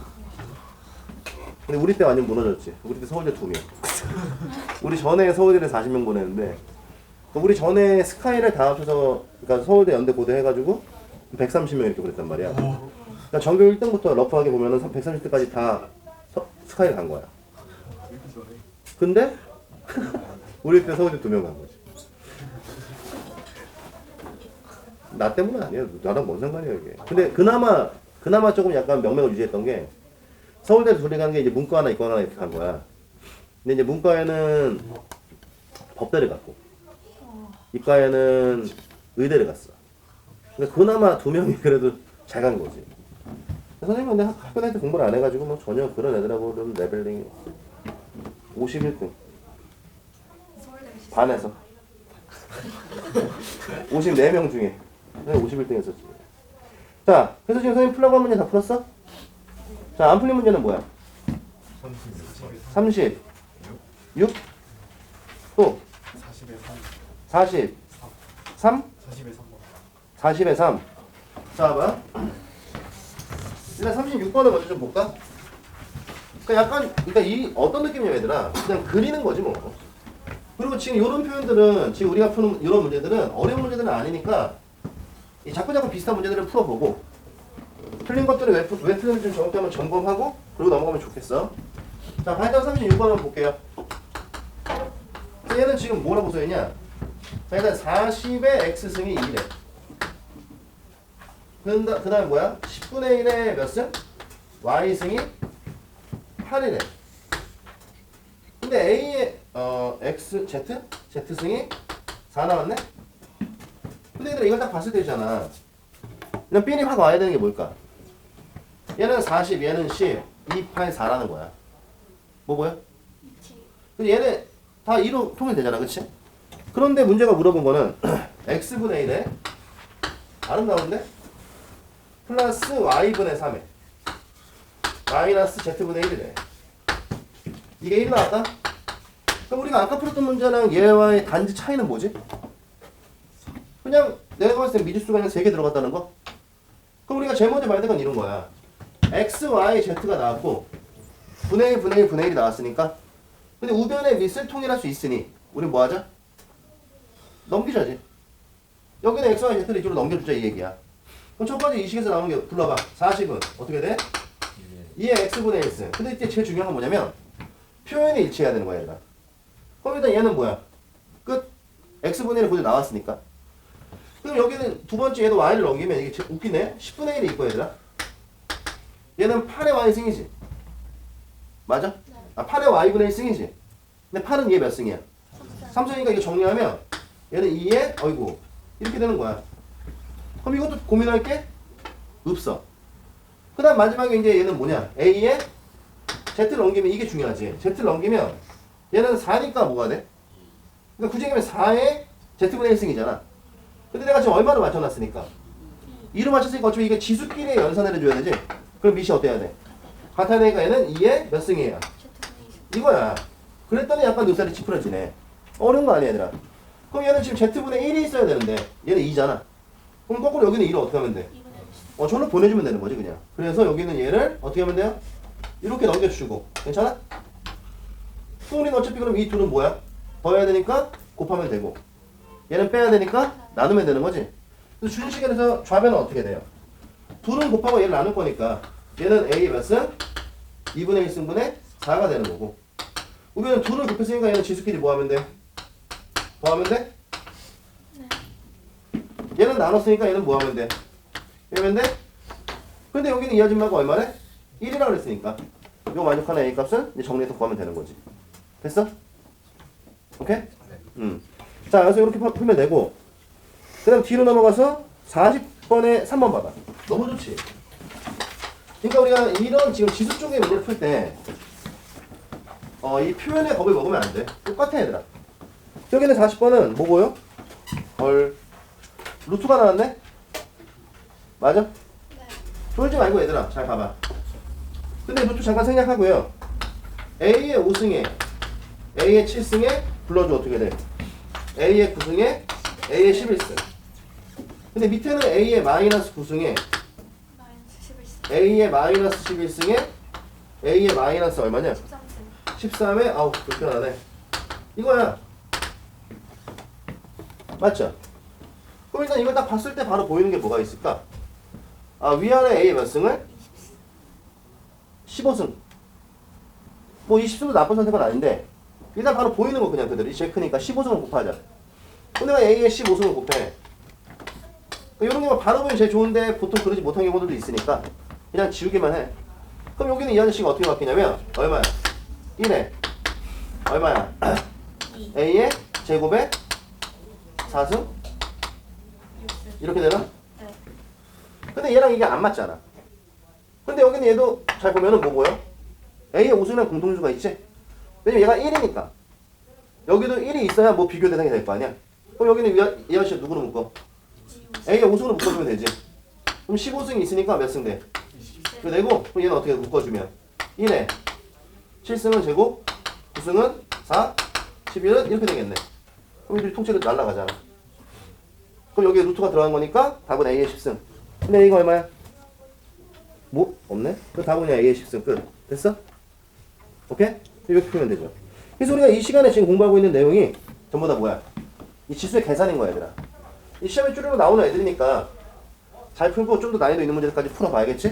S1: 근데 우리 때 완전 무너졌지. 우리 때 서울대 2명. 우리 전에 서울대를 40명 보냈는데 우리 전에 스카이를 다 합쳐서 그러니까 서울대 연대 고대 해가지고 130명 이렇게 보냈단 말이야. 그러니까 전교 1등부터 러프하게 보면은 130등까지 다 스카이를 간 거야. 근데 우리 때 서울대 2명 간 거지. 나 때문은 아니야. 나랑 뭔 상관이야 이게. 근데 그나마 조금 약간 명맥을 유지했던 게 서울대를 둘이 간 게 이제 문과 하나 이과 하나 이렇게 간 거야. 근데 이제 문과에는 법대를 갔고 이과에는 의대를 갔어. 근데 그나마 2명이 그래도 잘 간 거지. 선생님은 근데 학교 다닐 때 공부를 안 해가지고 뭐 전혀 그런 애들하고는 레벨링이 51등 반에서 54명 중에 51등 했었지. 자, 그래서 지금 선생님 풀라고 한 문제 다 풀었어? 자, 안 풀린 문제는 뭐야? 30 6 또 40 3 40에 3 자, 봐 일단 36번을 먼저 좀 볼까? 그러니까 이 어떤 느낌이냐 얘들아 그냥 그리는 거지 뭐. 그리고 지금 이런 표현들은 지금 우리가 푸는 이런 문제들은 어려운 문제들은 아니니까 이 자꾸자꾸 비슷한 문제들을 풀어보고 틀린 것들을 왜 틀린지 좀 정확히 한번 점검하고 그리고 넘어가면 좋겠어. 자, 발전 36번 한번 볼게요. 얘는 지금 뭐라고 써있냐? 자, 일단 40의 x승이 2래. 그 다음에 뭐야? 10분의 1의 몇 승? y승이 8이래. 근데 a의 z승이 4 나왔네? 근데 얘들아 이걸 딱 봤을 때잖아. 그냥 삘이 확 와야 되는 게 뭘까? 얘는 40, 얘는 10, 2, 8, 4라는 거야. 뭐야? 근데 얘네 다 2로 통일되잖아, 그치? 그런데 문제가 물어본 거는 x분의 1에 아름다운데? 플러스 y분의 3에 마이너스 z분의 1이래. 이게 1 나왔다? 그럼 우리가 아까 풀었던 문제랑 얘와의 단지 차이는 뭐지? 그냥 내가 봤을 때 미지수가 그냥 3개 들어갔다는 거? 그럼 우리가 제일 먼저 말할 건 이런 거야. x, y, z가 나왔고 분의 1, 분의 1, 분의 1이 나왔으니까 근데 우변의 밑을 통일할 수 있으니 우리 뭐 하자? 넘기자지. 여기는 x, y, z를 이쪽으로 넘겨주자 이 얘기야. 그럼 첫 번째 이 식에서 나오는 게 불러봐. 40은 어떻게 돼? 2의 x분의 1승. 근데 이때 제일 중요한 건 뭐냐면 표현이 일치해야 되는 거야 얘들아. 그럼 일단 얘는 뭐야? 끝. x분의 1이 그대로 나왔으니까. 그럼 여기는 두 번째 얘도 y를 넘기면 이게 웃기네. 10분의 1이 있고 얘들아. 얘는 8의 y승이지. 맞아? 아 8의 y분의 1승이지. 근데 8은 얘 몇 승이야? 3승이니까 이거 정리하면 얘는 2의 어이구 이렇게 되는 거야. 그럼 이것도 고민할 게 없어. 그 다음 마지막에 이제 얘는 뭐냐? a에 z를 넘기면 이게 중요하지. z를 넘기면 얘는 4니까 뭐가 돼? 그러니까 굳이 얘기하면 4의 z분의 1승이잖아. 근데 내가 지금 얼마로 맞춰놨으니까 2로 맞췄으니까 어차피 이게 지수끼리의 연산을 해줘야 되지. 그럼 밑이 어때야 돼? 같아야 되니까 얘는 2의 몇 승이에요? 이거야. 그랬더니 약간 눈살이 찌푸려지네. 어려운 거 아니야 얘들아. 그럼 얘는 지금 z분의 1이 있어야 되는데 얘는 2잖아. 그럼 거꾸로 여기는 2를 어떻게 하면 돼? 저로 보내주면 되는 거지 그냥. 그래서 여기는 얘를 어떻게 하면 돼요? 이렇게 넘겨주고. 괜찮아? 그럼 우리는 어차피 그럼 이 둘은 뭐야? 더해야 되니까 곱하면 되고 얘는 빼야 되니까 나누면 되는 거지. 그래서 준식에서 좌변은 어떻게 돼요? 둘은 곱하고 얘를 나눌 거니까 얘는 a 몇 승? 2분의 1승분의 4가 되는 거고 우리는 둘을 곱했으니까 얘는 지수끼리 뭐 하면 돼? 더하면 돼? 얘는 나눴으니까 얘는 뭐 하면 돼? 빼면 돼? 근데 여기는 이 아줌마가 얼마래? 1이라고 그랬으니까 이거 만족하는 a 값은 이제 정리해서 구하면 되는 거지. 됐어? 오케이? 자, 그래서 이렇게 풀면 되고 그 다음 뒤로 넘어가서 40번에 3번 봐봐. 너무 좋지? 그러니까 우리가 이런 지금 지수 쪽의 문제를 풀 때 이 표현의 법을 먹으면 안 돼. 똑같아 얘들아. 여기는 40번은 뭐고요? 루트가 나왔네? 맞아?
S2: 네.
S1: 쫄지 말고 얘들아 잘 봐봐. 근데 루트 잠깐 생략하고요. A의 5승에 A의 7승에 불러줘 어떻게 돼? A의 9승에 A의 11승. 근데 밑에는 A의 마이너스 9승에
S2: 마이너스 11승.
S1: A의 마이너스 11승에 A의 마이너스 얼마냐?
S2: 13승.
S1: 13에 아우 불편하네. 이거야. 맞죠? 그럼 일단 이걸 딱 봤을 때 바로 보이는 게 뭐가 있을까? 아 위아래 A 몇 승을? 15승. 뭐 20승도 나쁜 선택은 아닌데 일단 바로 보이는 거 그냥 그대로 제일 크니까 15승을 곱하자. 그럼 내가 A에 15승을 곱해. 이런 게 바로 보면 제일 좋은데 보통 그러지 못한 경우들도 있으니까 그냥 지우기만 해. 그럼 여기는 이 아저씨가 어떻게 바뀌냐면 얼마야? 1에 얼마야? A의 제곱에 4승?
S2: 6승.
S1: 이렇게 되나?
S2: 네.
S1: 근데 얘랑 이게 안 맞잖아. 근데 여기는 얘도 잘 보면은 뭐고요? A의 5승이랑 공통수가 있지? 왜냐면 얘가 1이니까. 여기도 1이 있어야 뭐 비교 대상이 될 거 아니야? 그럼 여기는 이 아저씨 누구로 묶어? A의 5승으로 묶어주면 되지. 그럼 15승이 있으니까 몇 승 돼? 이거 되고 그럼 얘는 어떻게 묶어주면 1에 7승은 제곱 9승은 4 11은 이렇게 되겠네. 그럼 이들이 통째로 날라가잖아. 그럼 여기에 루트가 들어간 거니까 답은 A의 10승. 근데 A가 얼마야? 뭐? 없네? 그 답은 그냥 A의 10승 끝. 됐어? 오케이? 이렇게 풀면 되죠. 그래서 우리가 이 시간에 지금 공부하고 있는 내용이 전부 다 뭐야? 이 지수의 계산인 거야 얘들아. 이 시험에 쭈르륵 나오는 애들이니까 잘 풀고 좀 더 난이도 있는 문제까지 풀어봐야겠지?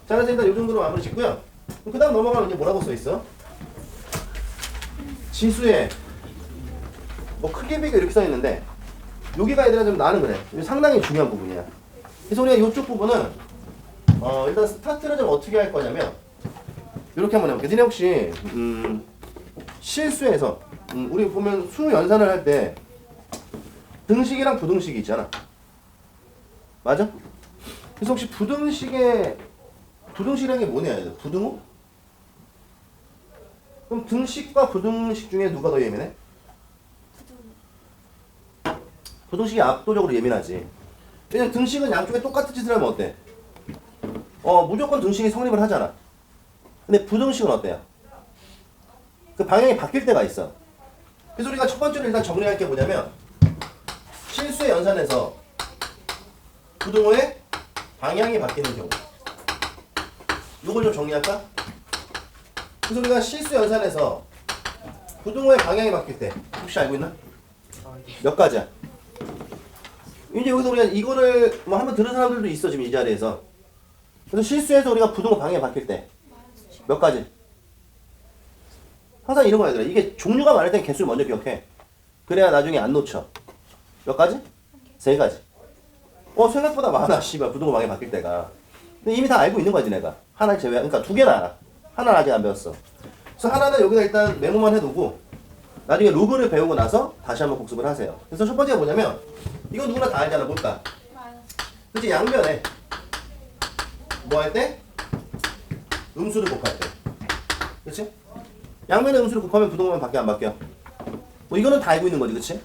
S1: 자, 그래서 일단 이 정도로 마무리 짓고요. 그 다음 넘어가면 이제 뭐라고 써있어? 지수에 뭐 크게 비교 이렇게 써있는데 여기가 얘들아 좀 나는 그래. 이게 상당히 중요한 부분이야. 그래서 우리가 이쪽 부분은 일단 스타트를 좀 어떻게 할 거냐면 이렇게 한번 해볼게. 니네 혹시 실수에서 우리 보면 수 연산을 할 때 등식이랑 부등식이 있잖아. 맞아? 그래서 혹시 부등식이라는 게 뭐냐? 부등호? 그럼 등식과 부등식 중에 누가 더 예민해? 부등식이 압도적으로 예민하지. 왜냐면 등식은 양쪽에 똑같은 짓을 하면 어때? 무조건 등식이 성립을 하잖아. 근데 부등식은 어때요? 그 방향이 바뀔 때가 있어. 그래서 우리가 첫 번째로 일단 정리할 게 뭐냐면 실수의 연산에서 부등호의 방향이 바뀌는 경우. 요걸 좀 정리할까? 그래서 우리가 실수 연산에서 부등호의 방향이 바뀔 때 혹시 알고 있나? 몇 가지야? 이제 여기서 우리가 이거를 뭐 한번 들은 사람들도 있어 지금 이 자리에서. 그래서 실수해서 우리가 부등호 방향이 바뀔 때 몇 가지? 항상 이런 거야 얘들아. 이게 종류가 많을 땐 개수를 먼저 기억해. 그래야 나중에 안 놓쳐. 몇 가지? 3가지. 생각보다 많아 씨발 부등호 방향이 바뀔 때가. 근데 이미 다 알고 있는 거지 내가. 하나 제외. 그러니까 2개는 알아. 하나는 아직 안 배웠어. 그래서 하나는 여기다 일단 메모만 해두고 나중에 로그를 배우고 나서 다시 한번 복습을 하세요. 그래서 첫 번째가 뭐냐면 이건 누구나 다 알잖아. 뭘까? 그치? 양면에 뭐 할 때? 음수를 곱할 때. 그치? 양면에 음수를 곱하면 부등호만 바뀌어 안 바뀌어? 뭐 이거는 다 알고 있는 거지. 그치?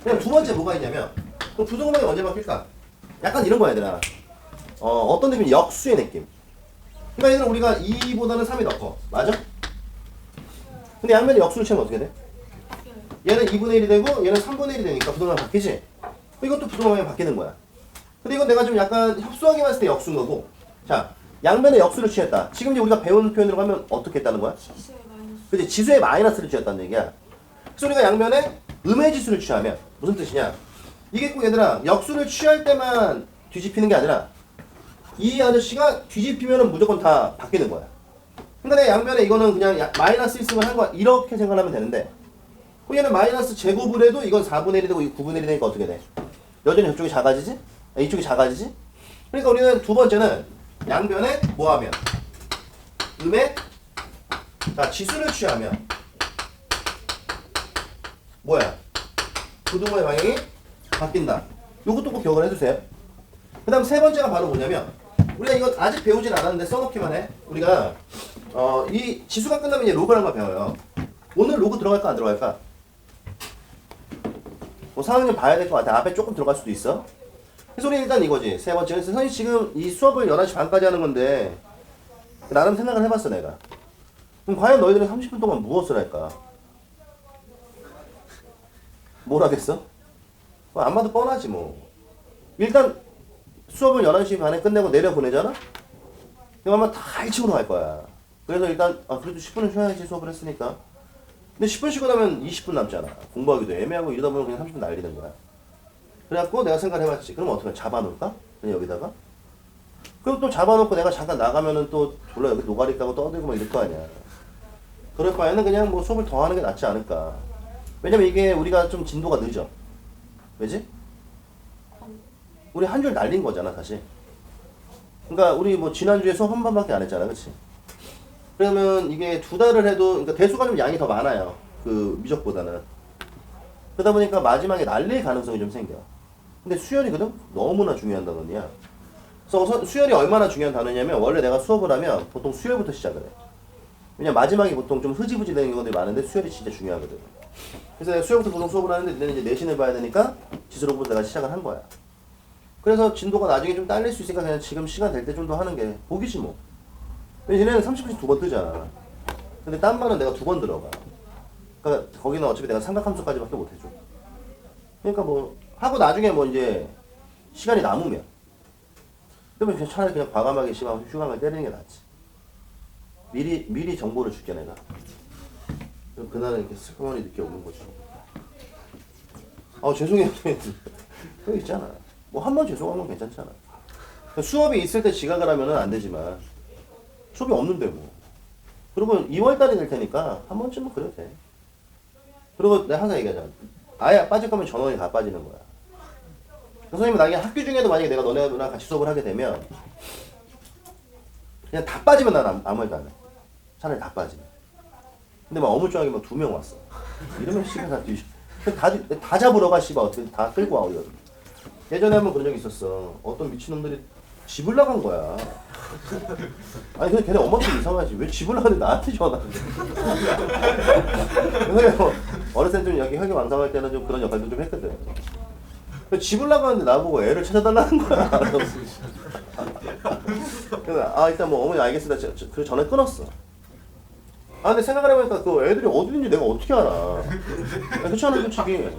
S1: 그냥 두 번째 뭐가 있냐면 그럼 부등호방이 언제 바뀔까? 약간 이런 거야 얘들아. 어떤 느낌이 역수의 느낌. 그러니까 얘들아 우리가 2보다는 3이 더 커. 맞아? 근데 양면에 역수를 치면 어떻게 돼? 얘는 2분의 1이 되고 얘는 3분의 1이 되니까 부등호방이 바뀌지? 이것도 부등호방이 바뀌는 거야. 근데 이건 내가 좀 약간 협소하게 봤을 때 역수인 거고. 자, 양면에 역수를 취했다. 지금 이제 우리가 배운 표현으로 하면 어떻게 했다는 거야?
S2: 지수의 마이너스.
S1: 그치? 지수의 마이너스를 취했다는 얘기야. 그래서 우리가 양면에 음의 지수를 취하면 무슨 뜻이냐? 이게 꼭 얘들아 역수를 취할 때만 뒤집히는 게 아니라 이 아저씨가 뒤집히면 무조건 다 바뀌는 거야. 그러니까 내 양면에 이거는 그냥 마이너스 있으면 한 거야. 이렇게 생각하면 되는데 얘는 마이너스 제곱을 해도 이건 4분의 1이 되고 9분의 1이 되니까 어떻게 돼? 여전히 저쪽이 작아지지? 이쪽이 작아지지? 그러니까 우리는 두 번째는 양변에 뭐하면? 음에 자 지수를 취하면 뭐야? 부등호의 방향이 바뀐다. 요것도 꼭 기억을 해주세요. 그 다음 세 번째가 바로 뭐냐면 우리가 이거 아직 배우진 않았는데 써놓기만 해. 우리가 이 지수가 끝나면 이제 로그라는 걸 배워요. 오늘 로그 들어갈까 안 들어갈까? 뭐 상황을 봐야 될 것 같아. 앞에 조금 들어갈 수도 있어. 그래서 우리 일단 이거지. 세 번째. 그래서 선생님 지금 이 수업을 11시 반까지 하는 건데 나름 생각을 해봤어 내가. 그럼 과연 너희들은 30분 동안 무엇을 할까? 뭘 하겠어? 안 봐도 뻔하지 뭐. 일단 수업을 11시 반에 끝내고 내려보내잖아? 그럼 아마 다 1층으로 갈 거야. 그래서 일단 그래도 10분은 쉬어야지 수업을 했으니까. 근데 10분 쉬고 나면 20분 남잖아. 공부하기도 애매하고 이러다 보면 그냥 30분 날리는 거야. 그래갖고 내가 생각을 해봤지. 그럼 어떻게 잡아놓을까? 그냥 여기다가? 그럼 또 잡아놓고 내가 잠깐 나가면은 또 졸라 여기 노가리 까고 떠들고 막 이럴 거 아니야. 그럴 바에는 그냥 뭐 수업을 더 하는 게 낫지 않을까. 왜냐면 이게 우리가 좀 진도가 늦어. 왜지? 우리 한 줄 날린 거잖아 사실. 그러니까 우리 뭐 지난주에 수업 한 번밖에 안 했잖아. 그치? 그러면 이게 2달을 해도 그러니까 대수가 좀 양이 더 많아요. 그 미적보다는. 그러다 보니까 마지막에 날릴 가능성이 좀 생겨. 근데 수열이거든? 너무나 중요한 단원이야. 그래서 수열이 얼마나 중요한 단원이냐면 원래 내가 수업을 하면 보통 수열부터 시작을 해. 왜냐면 마지막에 보통 좀 흐지부지 되는 경우들이 많은데 수열이 진짜 중요하거든. 그래서 내가 수열부터 보통 수업을 하는데 너는 이제 내신을 봐야 되니까 지수로부터 내가 시작을 한 거야. 그래서 진도가 나중에 좀 딸릴 수 있으니까 그냥 지금 시간 될 때 좀 더 하는 게 복이지 뭐. 얘네는 30분씩 2번 뜨잖아. 근데 딴 반은 내가 2번 들어가. 그러니까 거기는 어차피 내가 삼각함수까지밖에 못 해줘. 그러니까 뭐 하고 나중에 뭐 이제 시간이 남으면 그러면 그냥 차라리 그냥 과감하게 휴강을 때리는 게 낫지. 미리 정보를 줄게 내가. 그럼 그날은 이렇게 슬그머니 늦게 오는 거죠. 죄송해요. 그 있잖아. 뭐 한 번 죄송한 건 괜찮잖아. 수업이 있을 때 지각을 하면은 안 되지만 수업이 없는데 뭐. 그리고 2월달이 될 테니까 한 번쯤은 그래도 돼. 그리고 내가 항상 얘기하잖아. 아예 빠질 거면 전원이 다 빠지는 거야. 선생님은 나중에 학교 중에도 만약에 내가 너네랑 같이 수업을 하게 되면 그냥 다 빠지면 난 아무 말도 안 해. 차라리 다 빠지면. 근데 막 어물쩡하게 막 2명 왔어. 이러면 씨발 다 뒤져. 다 잡으러 가 씨발 어떻게 다 끌고 와 우리가. 예전에 한번 그런 적이 있었어. 어떤 미친놈들이 집을 나간 거야. 아니 근데 걔네 엄마도 이상하지. 왜 집을 나가는데 나한테 전화하는데. 그래서 어렸을 때 좀 여기 혈기 왕성할 때는 좀 그런 역할도 좀 했거든. 집을 나가는데 나보고 애를 찾아달라는 거야. 그래서 일단 뭐 어머니 알겠습니다. 그 전에 끊었어. 근데 생각을 해보니까 그 애들이 어디 있는지 내가 어떻게 알아. 그렇지 않아 솔직히.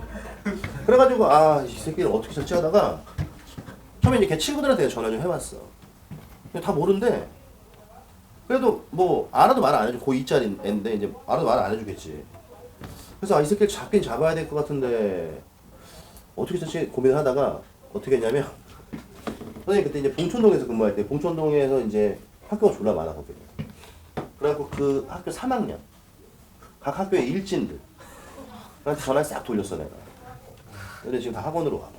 S1: 그래가지고 이 새끼를 어떻게 설치하다가 처음에 이제 걔 친구들한테 전화 좀 해봤어. 근데 다 모른대. 그래도 뭐 알아도 말 안 해줘. 고2짜리 애인데 이제 알아도 말 안 해주겠지. 그래서 이 새끼를 잡긴 잡아야 될 것 같은데 어떻게 설치 고민을 하다가 어떻게 했냐면 선생님 그때 이제 봉천동에서 근무할 때 봉천동에서 이제 학교가 졸라 많았거든요. 그래갖고 그 학교 3학년 각 학교의 일진들 나한테 전화를 싹 돌렸어 내가. 근데 지금 다 학원으로 와봐.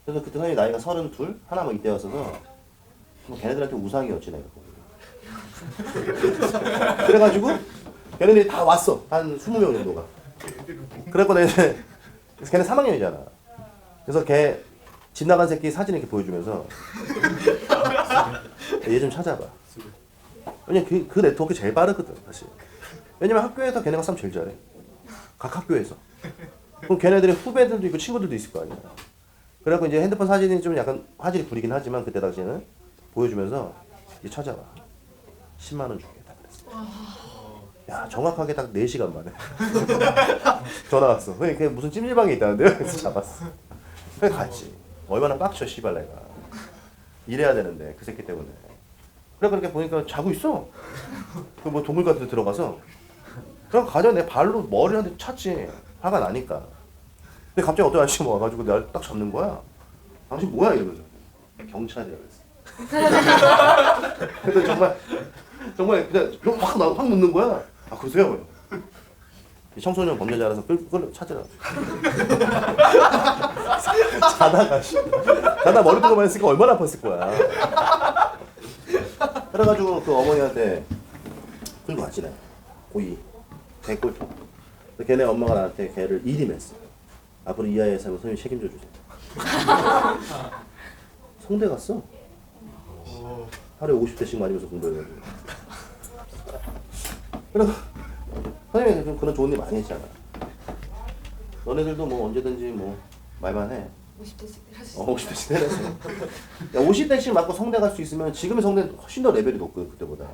S1: 그래서 그때 선생님 나이가 32 하나만 이때였어서 뭐 걔네들한테 우상이었지 내가. 그래가지고 걔네들이 다 왔어. 한 20명 정도가. 그래갖고 내가 이제 걔네 3학년이잖아. 그래서 걔 집 나간 새끼 사진 이렇게 보여주면서 얘 좀 찾아봐. 왜냐면 그 네트워크 제일 빠르거든 사실. 왜냐면 학교에서 걔네가 싸움 제일 잘해. 각 학교에서. 그럼 걔네들의 후배들도 있고 친구들도 있을 거 아니야. 그래갖고 이제 핸드폰 사진이 좀 약간 화질이 구리긴 하지만 그때 당시에는 보여주면서 이제 찾아봐. 10만 원 주겠다 그랬어. 야 정확하게 딱 4시간 만에 전화 왔어. 그게 무슨 찜질방에 있다는데요? 그래서 잡았어. 그래 갔지. 얼마나 빡쳐 씨발 내가. 일해야 되는데 그 새끼 때문에. 그래 그렇게 보니까 자고 있어. 그 뭐 동굴 같은 데 들어가서 그럼 가자 내 발로 머리를 한 대 찼지. 화가 나니까. 근데 갑자기 어떤 아저씨가 와가지고 나를 딱 잡는 거야. 당신 뭐야 이러면서. 경찰이라 그랬어. 근데 정말 그냥 확 묻는 거야. 그러세요? 이 청소년 범죄자라서 끌 찾으라. 자다 머리 뜨고만 했으니까 얼마나 아팠을 거야. 그래가지고 그 어머니한테 끌고 왔지 내가. 고2 개꿀. 걔네 엄마가 나한테 걔를 일임했어. 앞으로 이 아이의 삶을 선생님이 책임져 주세요. 성대 갔어. 하루에 50대씩 맞으면서 공부해가지고. 그래서 선생님이 그런 좋은 일 많이 했잖아. 너네들도 뭐 언제든지 뭐 말만 해.
S2: 50대씩 때렸어.
S1: 50대씩 때렸어. 야, 50대씩 맞고 성대 갈 수 있으면 지금의 성대는 훨씬 더 레벨이 높거든 그때보다.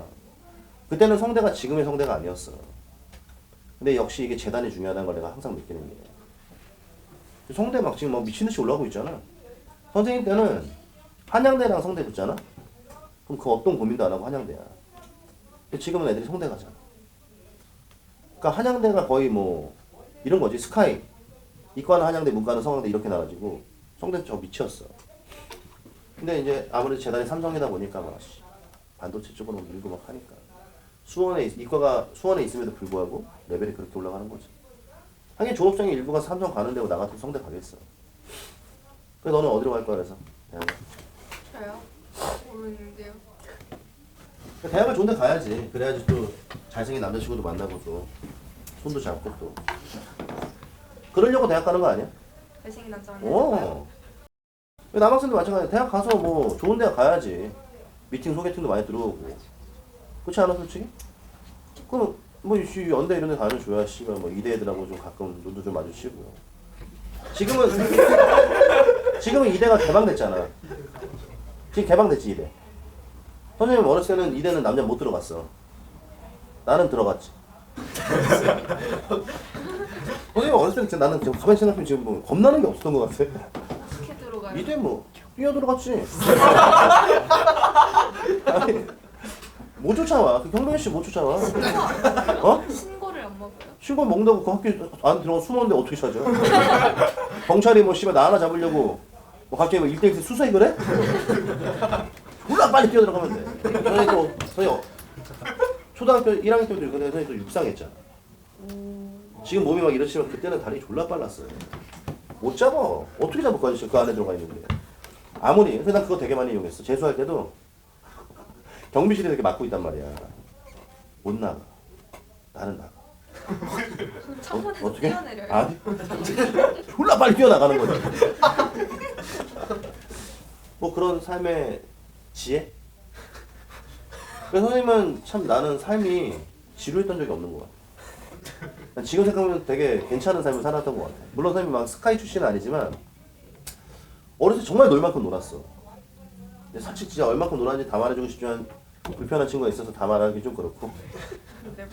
S1: 그때는 성대가 지금의 성대가 아니었어. 근데 역시 이게 재단이 중요하다는 걸 내가 항상 느끼는 게. 성대 막 지금 막 미친듯이 올라오고 있잖아. 선생님 때는 한양대랑 성대 붙잖아? 그럼 그 어떤 고민도 안 하고 한양대야. 근데 지금은 애들이 성대 가잖아. 그러니까 한양대가 거의 뭐 이런 거지. 스카이. 이과는 한양대, 문과는 성황대 이렇게 나가지고 성대는 저 밑이었어. 근데 이제 아무래도 재단이 삼성이다 보니까 막 반도체 쪽으로 밀고 막 하니까 이과가 수원에 있음에도 불구하고 레벨이 그렇게 올라가는 거지. 하긴 졸업생이 일부가 삼성 가는 데고 나 같은 성대 가겠어. 그래 너는 어디로 갈 거야 그래서?
S2: 저요? 모르는데요.
S1: 대학을 좋은 데 가야지. 그래야지 또 잘생긴 남자친구도 만나고 또 손도 잡고 또. 그러려고 대학 가는 거 아니야?
S2: 잘생긴 남자 만나요.
S1: 남학생도 마찬가지야. 대학 가서 뭐 좋은 대학 가야지. 미팅 소개팅도 많이 들어오고. 그렇지 않아 솔직히? 그럼 뭐 연대 이런 데 가면 줘야 씨발 뭐 이대 애들하고 좀 가끔 눈도 좀 마주치고. 지금은 이대가 개방됐잖아. 지금 개방됐지 이대. 선생님 어렸을 때는 이대는 남자 못 들어갔어. 나는 들어갔지. 선생님 어렸을 때 나는 지금 가만히 생각하면 지금 뭐 겁나는 게 없었던 것 같아.
S2: 어떻게 들어가요?
S1: 이대 뭐 뛰어 들어갔지. 아니 못 쫓아와. 그 경배 씨 못 쫓아와. 어?
S2: 신고를 안 먹어요?
S1: 신고 먹는다고 그 학교 안 들어가 숨었는데 어떻게 찾아? 경찰이 뭐 씨발 나 하나 잡으려고 뭐 갑자기 뭐 1대1 수사익을 해? 졸라 빨리 뛰어들어가면 돼. 저희 초등학교 1학년 때도 그래 선생님 또 육상했잖아. 지금 몸이 막 이렇지만 그때는 다리 졸라 빨랐어요. 못 잡아. 어떻게 잡을 거야 지금 그 안에 들어가 있는데. 아무리 그래서 난 그거 되게 많이 이용했어. 재수할 때도 경비실에 이렇게 막고 있단 말이야. 못 나가. 나는 나가.
S2: 창문에서
S1: 어떻게?
S2: 뛰어내려요.
S1: 아니 졸라 빨리 뛰어나가는 거지. 뭐 그런 삶의 지혜? 그래서 선생님은 참 나는 삶이 지루했던 적이 없는 것 같아. 난 지금 생각하면 되게 괜찮은 삶을 살았던 것 같아. 물론 선생님이 막 스카이 출신은 아니지만 어렸을 때 정말 놀 만큼 놀았어. 근데 사실 진짜 얼마큼 놀았는지 다 말해주고 싶지만 불편한 친구가 있어서 다 말하기 좀 그렇고.
S2: 네.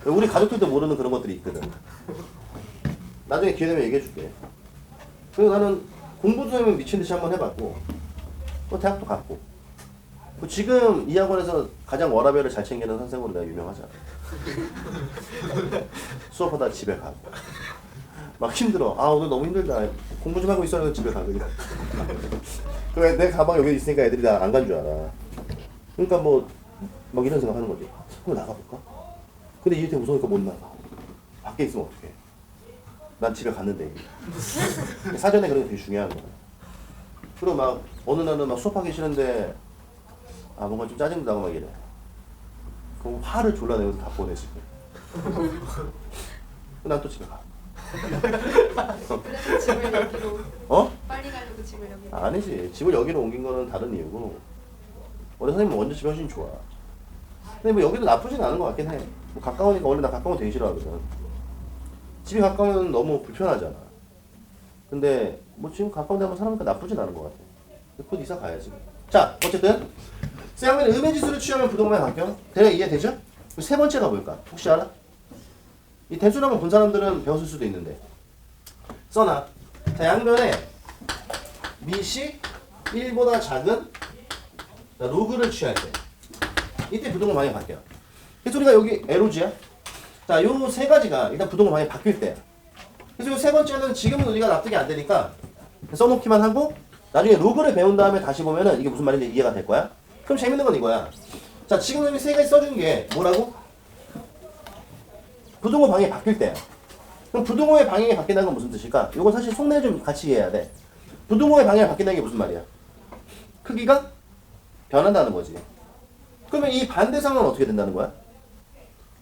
S1: 우리 가족들도 모르는 그런 것들이 있거든. 나중에 기회 되면 얘기해줄게. 그리고 나는 공부도 하면 미친듯이 한번 해봤고 또 대학도 갔고 지금 이 학원에서 가장 워라밸을 잘 챙기는 선생으로 내가 유명하잖아. 수업하다 집에 가고 막 힘들어. 아 오늘 너무 힘들다. 공부 좀 하고 있어야 집에 가 그냥. 그래 내 가방 여기 있으니까 애들이 나 안 간 줄 알아. 그러니까 뭐 막 이런 생각 하는 거지. 한번 나가볼까? 근데 이때 무서우니까 못 나가. 밖에 있으면 어떡해. 난 집에 갔는데 이미. 사전에 그런 게 되게 중요한 거야. 그리고 막 어느 날은 막 수업하기 싫은데 아 뭔가 좀 짜증도 나고 막 이래. 그럼 화를 졸라 내면서 다 보내 집에. 난 또 집에 가.
S2: 그래서 집을 여기로
S1: 어?
S2: 빨리 가려고 집을 여기로.
S1: 아니지. 집을 여기로 옮긴 거는 다른 이유고 원래 선생님은 원주 집이 훨씬 좋아. 근데 뭐 여기도 나쁘진 않은 것 같긴 해. 뭐 가까우니까 원래 나 가까운 거 되게 싫어하거든. 집이 가까우면 너무 불편하잖아. 근데 뭐 지금 가까운 데 한번 살아보니까 나쁘진 않은 것 같아. 곧 이사 가야지. 자 어쨌든 쌍면의 음의 지수를 취하면 부동면이 바뀌어. 대략 이해되죠? 세 번째가 뭘까? 혹시 알아? 이 대수라고 본 사람들은 배웠을 수도 있는데 써놔. 자 양변에 미시 1보다 작은 로그를 취할 때 이때 부동호 방향이 바뀌어. 그래서 우리가 여기 LOG야. 자, 요 세 가지가 일단 부동호 방향이 바뀔 때야. 그래서 요 세 번째는 지금은 우리가 납득이 안 되니까 써놓기만 하고 나중에 로그를 배운 다음에 다시 보면은 이게 무슨 말인지 이해가 될 거야. 그럼 재밌는 건 이거야. 자, 지금 여기 세 가지 써준 게 뭐라고? 부동호 방향이 바뀔 때야. 그럼 부동호의 방향이 바뀐다는 건 무슨 뜻일까? 이건 사실 속내 좀 같이 이해해야 돼. 부동호의 방향이 바뀐다는 게 무슨 말이야? 크기가 변한다는 거지. 그러면 이 반대 상황은 어떻게 된다는 거야?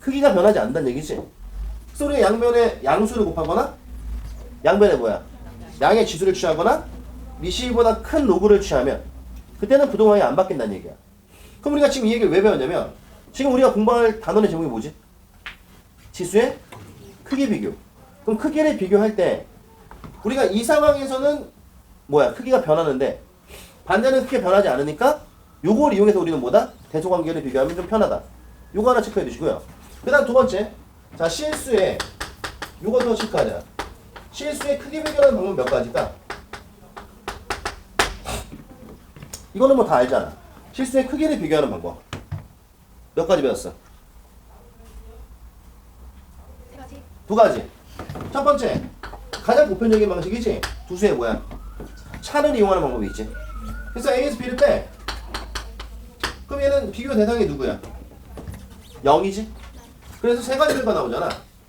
S1: 크기가 변하지 않는다는 얘기지. 그래서 우리가 양변에 양수를 곱하거나 양변에 뭐야? 양의 지수를 취하거나 미시보다 큰 로그를 취하면 그때는 부동호방이 안 바뀐다는 얘기야. 그럼 우리가 지금 이 얘기를 왜 배웠냐면 지금 우리가 공부할 단원의 제목이 뭐지? 지수의 크기 비교. 그럼 크기를 비교할 때 우리가 이 상황에서는 뭐야? 크기가 변하는데 반대는 크게 변하지 않으니까 요걸 이용해서 우리는 뭐다? 대소관계를 비교하면 좀 편하다. 요거 하나 체크해 두시고요. 그 다음 두 번째. 자, 실수의 요거 더 체크하자. 실수의 크기 비교하는 방법 몇 가지일까? 이거는 뭐 다 알잖아. 실수의 크기를 비교하는 방법. 몇 가지 배웠어?
S2: 세 가지.
S1: 두 가지. 첫 번째. 가장 보편적인 방식이지? 두 수의 뭐야? 차를 이용하는 방법이 있지. 그래서 A에서 B를 빼. 그럼 얘는 비교 대상이 누구야? 0이지? 그래서 세 가지 결과 나오잖아.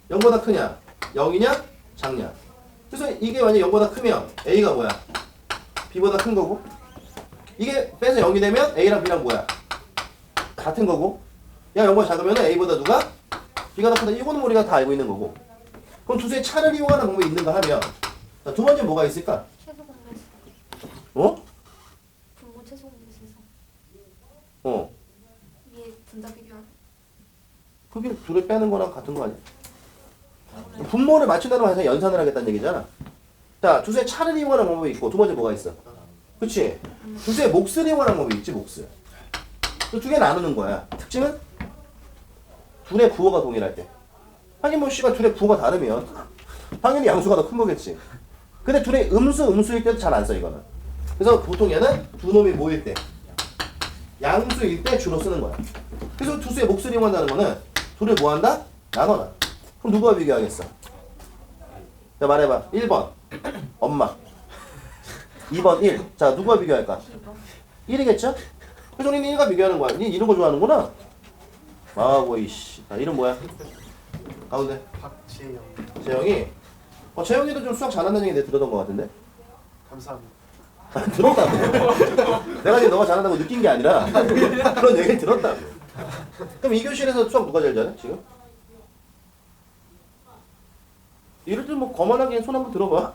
S1: 0보다 크냐? 0이냐? 작냐? 그래서 이게 만약 0보다 크면 A가 뭐야? B보다 큰 거고 이게 빼서 0이 되면 A랑 B랑 뭐야? 같은 거고 야 0보다 작으면 A보다 누가? B가 더 크다. 이거는 우리가 다 알고 있는 거고 그럼 두수의 차를 이용하는 방법이 있는가 하면 자, 두 번째 뭐가 있을까?
S2: 최소 공개.
S1: 어?
S2: 분모 최소 공개 순서.
S1: 어.
S2: 위에 분자 비교하는.
S1: 그게 둘을 빼는 거랑 같은 거 아니야? 분모를 맞춘다는 말에서 연산을 하겠다는 얘기잖아. 자, 두수의 차를 이용하는 방법이 있고 두 번째 뭐가 있어? 그치? 두수의 몫을 이용하는 방법이 있지, 몫을. 그 두 개 나누는 거야. 특징은? 둘의 부호가 동일할 때. 하긴 뭐 씨가 둘의 부호가 다르면 당연히 양수가 더 큰 거겠지. 근데 둘의 음수일 때도 잘 안 써, 이거는. 그래서 보통 얘는 두 놈이 모일 때 양수일 때 주로 쓰는 거야. 그래서 두수의 몫을 이용한다는 거는 둘을 뭐 한다? 나눠놔. 그럼 누구와 비교하겠어? 자 말해봐. 1번 엄마 2번 1. 자, 누구와 비교할까?
S2: 2번.
S1: 1이겠죠? 그래서 우리는 1과 비교하는 거야. 니 이런 거 좋아하는구나? 아고 이씨. 자, 이름 뭐야? 가운데.
S3: 박재영.
S1: 재영이. 재영이도 좀 수학 잘한다는 얘기 내가 들었던 것 같은데?
S3: 감사합니다.
S1: 들었다고. 내가 지금 너가 잘한다고 느낀 게 아니라 그런 얘기를 들었다고. 그럼 이 교실에서 수학 누가 제일 잘해? 지금? 이럴 때 뭐 거만하게 손 한번 들어봐.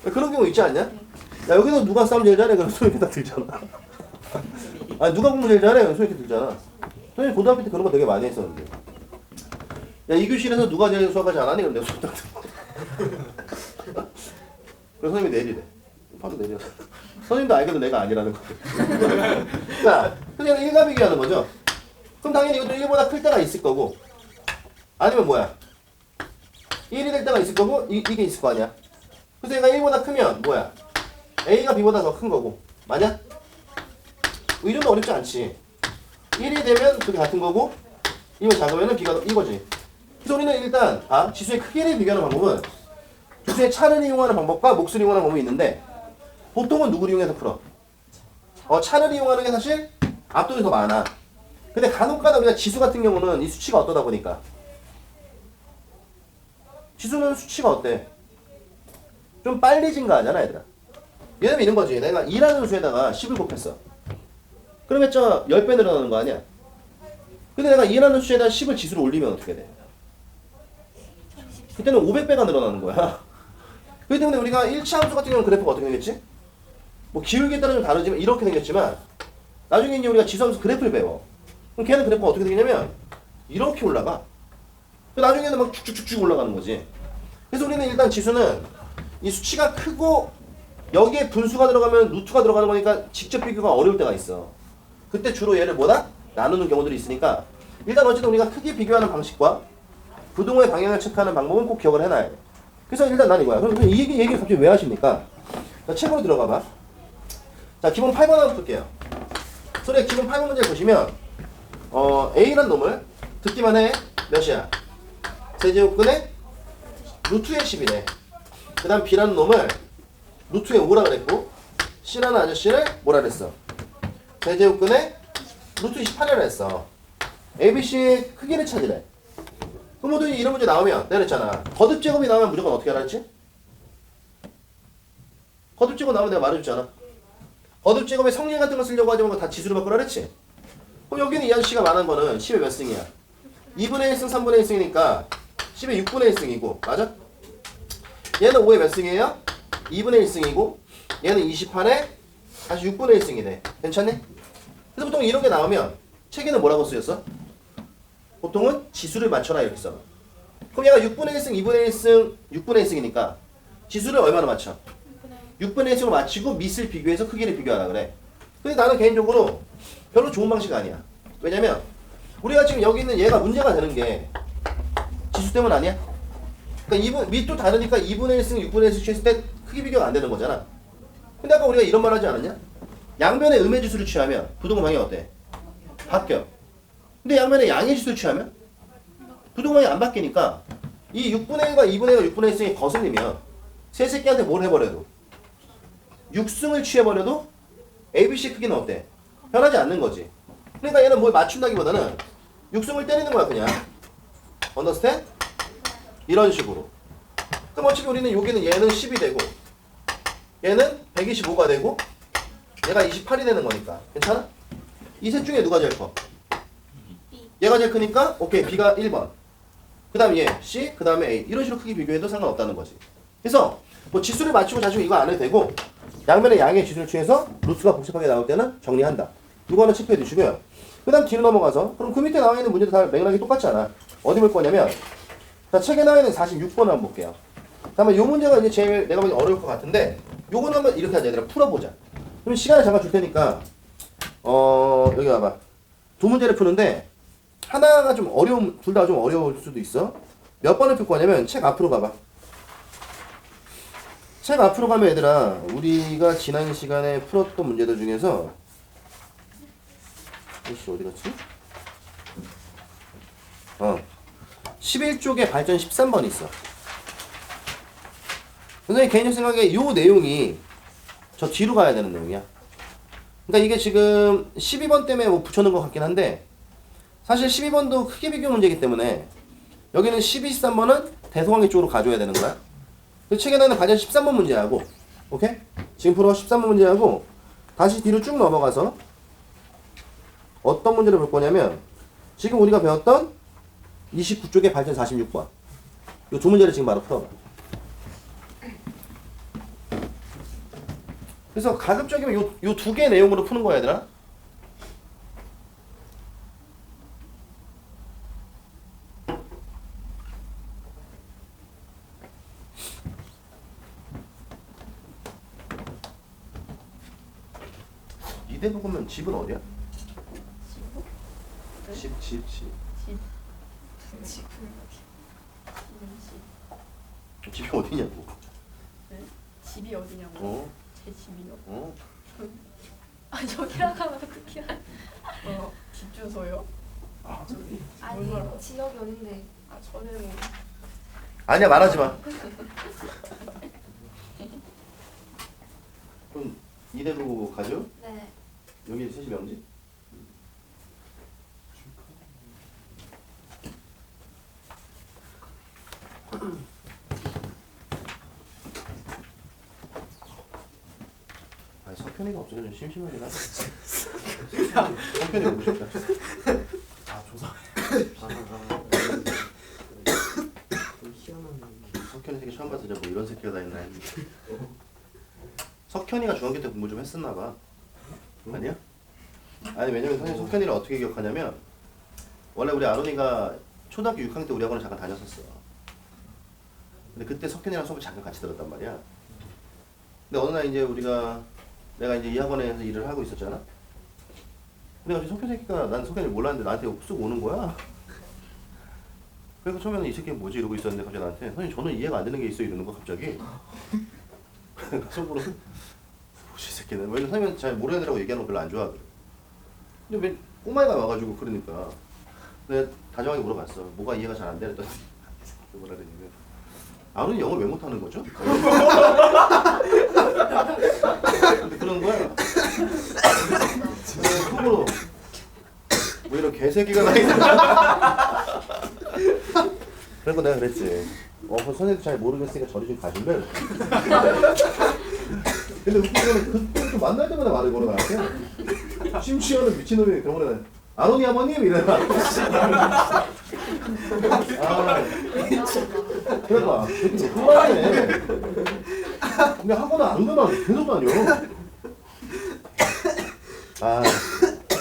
S1: 그런 경우 있지 않냐? 야, 여기서 누가 싸움 제일 잘해? 그럼 손 이렇게 딱 들잖아. 아니, 누가 공부 제일 잘해? 그럼 손 이렇게 들잖아. 선생님 고등학교 때 그런 거 되게 많이 했었는데. 야, 이 교실에서 누가 제일 수학을 잘하니? 그럼 내가 손 딱 들어. 그래서 선생님이 내리래. 바로 내려. 선생님도 알거든 내가 아니라는 거. 자, 그냥 1과 비교하는 거죠. 그럼 당연히 이것도 1보다 클 때가 있을 거고, 아니면 뭐야? 1이 될 때가 있을 거고, 이게 있을 거 아니야. 그래서 얘가 1보다 크면 뭐야? A가 B보다 더 큰 거고, 맞아? 이 정도 어렵지 않지. 1이 되면 그게 같은 거고, 1이 작으면 B가 이거지. 그래서 우리는 일단 지수의 크기를 비교하는 방법은 지수의 차를 이용하는 방법과 몫을 이용하는 방법이 있는데, 보통은 누구를 이용해서 풀어? 차를 이용하는 게 사실 압도적으로 더 많아. 근데 간혹가다 우리가 지수 같은 경우는 이 수치가 어떠다 보니까 지수는 수치가 어때? 좀 빨리 증가하잖아 얘들아. 예를 들면 이런 거지. 내가 2라는 수에다가 10을 곱했어. 그러면 10배 늘어나는 거 아니야? 근데 내가 2라는 수에다가 10을 지수로 올리면 어떻게 돼? 그때는 500배가 늘어나는 거야. 그렇기 때문에 우리가 1차 함수 같은 경우는 그래프가 어떻게 되겠지? 뭐 기울기에 따라 좀 다르지만 이렇게 생겼지만 나중에 이제 우리가 지수함수 그래프를 배워. 그럼 걔는 그래프가 어떻게 되냐면 이렇게 올라가. 나중에는 막 쭉쭉쭉 올라가는 거지. 그래서 우리는 일단 지수는 이 수치가 크고 여기에 분수가 들어가면 루트가 들어가는 거니까 직접 비교가 어려울 때가 있어. 그때 주로 얘를 뭐다? 나누는 경우들이 있으니까 일단 어쨌든 우리가 크게 비교하는 방식과 부동호의 방향을 체크하는 방법은 꼭 기억을 해놔야 돼. 그래서 일단 난 이거야. 그럼 이 얘기를 갑자기 왜 하십니까? 자, 책으로 들어가 봐. 자, 기본 8번 한번 볼게요. 소리의 기본 8번 문제 보시면 A란 놈을 듣기만 해. 몇이야? 세제곱근의 루트의 10이네. 그 다음 B라는 놈을 루트의 5라 그랬고 C라는 아저씨를 뭐라 그랬어? 세제곱근의 루트 28이라 했어. ABC의 크기를 찾으래. 그럼 모두 이런 문제 나오면 내가 그랬잖아. 거듭 제곱이 나오면 무조건 어떻게 하라 했지? 거듭 제곱 나오면 내가 말해줬잖아. 거듭 제곱의 성질 같은 거 쓰려고 하지 말고 다 지수로 바꾸라 그랬지? 그럼 여기는 이 아저씨가 말한 거는 10의 몇 승이야? 2분의 1승, 3분의 1승이니까 10의 6분의 1승이고, 맞아? 얘는 5의 몇 승이에요? 2분의 1승이고, 얘는 28에 다시 6분의 1승이네. 괜찮니? 그래서 보통 이런 게 나오면 책에는 뭐라고 쓰였어? 보통은 지수를 맞춰라 이렇게 써. 그럼 얘가 6분의 1승, 2분의 1승, 6분의 1승이니까 지수를 얼마나 맞춰? 6분의 1승으로 맞추고 밑을 비교해서 크기를 비교하라 그래. 근데 나는 개인적으로 별로 좋은 방식 아니야. 왜냐면 우리가 지금 여기 있는 얘가 문제가 되는 게 지수 때문 아니야? 그러니까 밑도 다르니까 2분의 1승, 6분의 1승 취했을 때 크기 비교가 안 되는 거잖아. 근데 아까 우리가 이런 말 하지 않았냐? 양변의 음의 지수를 취하면 부동호 방향이 어때? 바뀌어. 근데 양면에 양의 지수를 취하면 부동호방이 안 바뀌니까 이 6분의 1과 2분의 1과 6분의 1승이 거슬리면 세 새끼한테 뭘 해버려도 6승을 취해버려도 ABC 크기는 어때? 변하지 않는 거지. 그러니까 얘는 뭘 맞춘다기보다는 6승을 때리는 거야 그냥. 언더스탠? 이런 식으로. 그럼 어차피 우리는 여기는 얘는 10이 되고 얘는 125가 되고 얘가 28이 되는 거니까. 괜찮아? 이 셋 중에 누가 제일 커? 얘가 제일 크니까 오케이 B가 1번. 그 다음 얘 C, 그 다음에 A. 이런 식으로 크기 비교해도 상관없다는 거지. 그래서 뭐 지수를 맞추고 자시고 이거 안 해도 되고 양면의 양의 지수를 취해서 루트가 복잡하게 나올 때는 정리한다. 이거 하나 체크해 두시고요. 그 다음 뒤로 넘어가서 그럼 그 밑에 나와 있는 문제도 다 맥락이 똑같지 않아. 어디 볼 거냐면 자 책에 나와 있는 46번을 한번 볼게요. 다음에 이 문제가 이제 제일 내가 보기 어려울 것 같은데 요거는 한번 이렇게 하자. 얘들아 풀어보자. 그럼 시간을 잠깐 줄 테니까 여기 와봐. 두 문제를 푸는데 하나가 좀 어려움, 둘 다 좀 어려울 수도 있어. 몇 번을 풀 거냐면 책 앞으로 가봐. 책 앞으로 가면 얘들아 우리가 지난 시간에 풀었던 문제들 중에서 어디 갔지? 11쪽에 발전 13번이 있어. 선생님 개인적 생각에 요 내용이 저 뒤로 가야 되는 내용이야. 그러니까 이게 지금 12번 때문에 뭐 붙여놓은 것 같긴 한데 사실 12번도 크게 비교 문제이기 때문에 여기는 12, 13번은 대소관계 쪽으로 가져야 되는 거야. 그 책에는 반드시 13번 문제하고 오케이? 지금 풀어 13번 문제하고 다시 뒤로 쭉 넘어가서 어떤 문제를 볼 거냐면 지금 우리가 배웠던 29쪽의 발전 46번 이 두 문제를 지금 바로 풀어봐. 그래서 가급적이면 요 두 개의 내용으로 푸는 거야 얘들아. 이대국이면 집은 어디야? 집.
S2: 집은
S1: 집이 어디냐고.
S2: 집이 어디냐고?
S1: 어?
S2: 제 집이요?
S1: 어?
S2: 아 저기랑 가면 어떻게 할?
S5: 집 주소요?
S2: 아니 지역이 어딘데?
S5: 아 저는
S1: 아니야 말하지 마. 그럼 이대국 가죠?
S2: 네.
S1: 여기 셋이 명지? 아니 석현이가 없어서 좀 심심하긴 하다. 석현이 오고 싶다.
S3: 아 조사. 희한한.
S1: 석현이 새끼 처음 봐서 뭐 이런 새끼가 다 있나 했는데. 석현이가 중학교 때 공부 좀 했었나 봐. 아니야? 아니 왜냐면 사실 석현이를 어떻게 기억하냐면 원래 우리 아론이가 초등학교 6학년 때 우리 학원을 잠깐 다녔었어. 근데 그때 석현이랑 수업을 잠깐 같이 들었단 말이야. 근데 어느 날 이제 내가 이제 이 학원에서 일을 하고 있었잖아. 근데 갑자기 석현 새끼가 난 석현이 몰랐는데 나한테 쑥 오는 거야. 그래서 처음에는 이 새끼 뭐지 이러고 있었는데 갑자기 나한테 선생님 저는 이해가 안 되는 게 있어 이러는 거 갑자기. 속으로 뭐지 이 새끼는. 왜냐면 선생님은 잘 모르는 애들하고 얘기하는 거 별로 안 좋아하거든. 근데 왜 꼬마애가 와가지고 그러니까 내가 다정하게 물어봤어. 뭐가 이해가 잘 안 돼? 그랬더니 뭐라 그랬냐면 아론이 영어를 왜 못하는 거죠? 근데 그런 거야. 속으로 뭐 이런 개새끼가 나 있나. 그래서 내가 그랬지. 선생님도 잘 모르겠으니까 저리 좀 가주면. 근데 웃긴 거는 그때 만날 때마다 말을 걸어 나한테. 심지어는 미친놈이 병원에 아론이 아버님 이래라. 그래봐. 되게 그만해. 근데 학원은 안 가나 계속 다녀.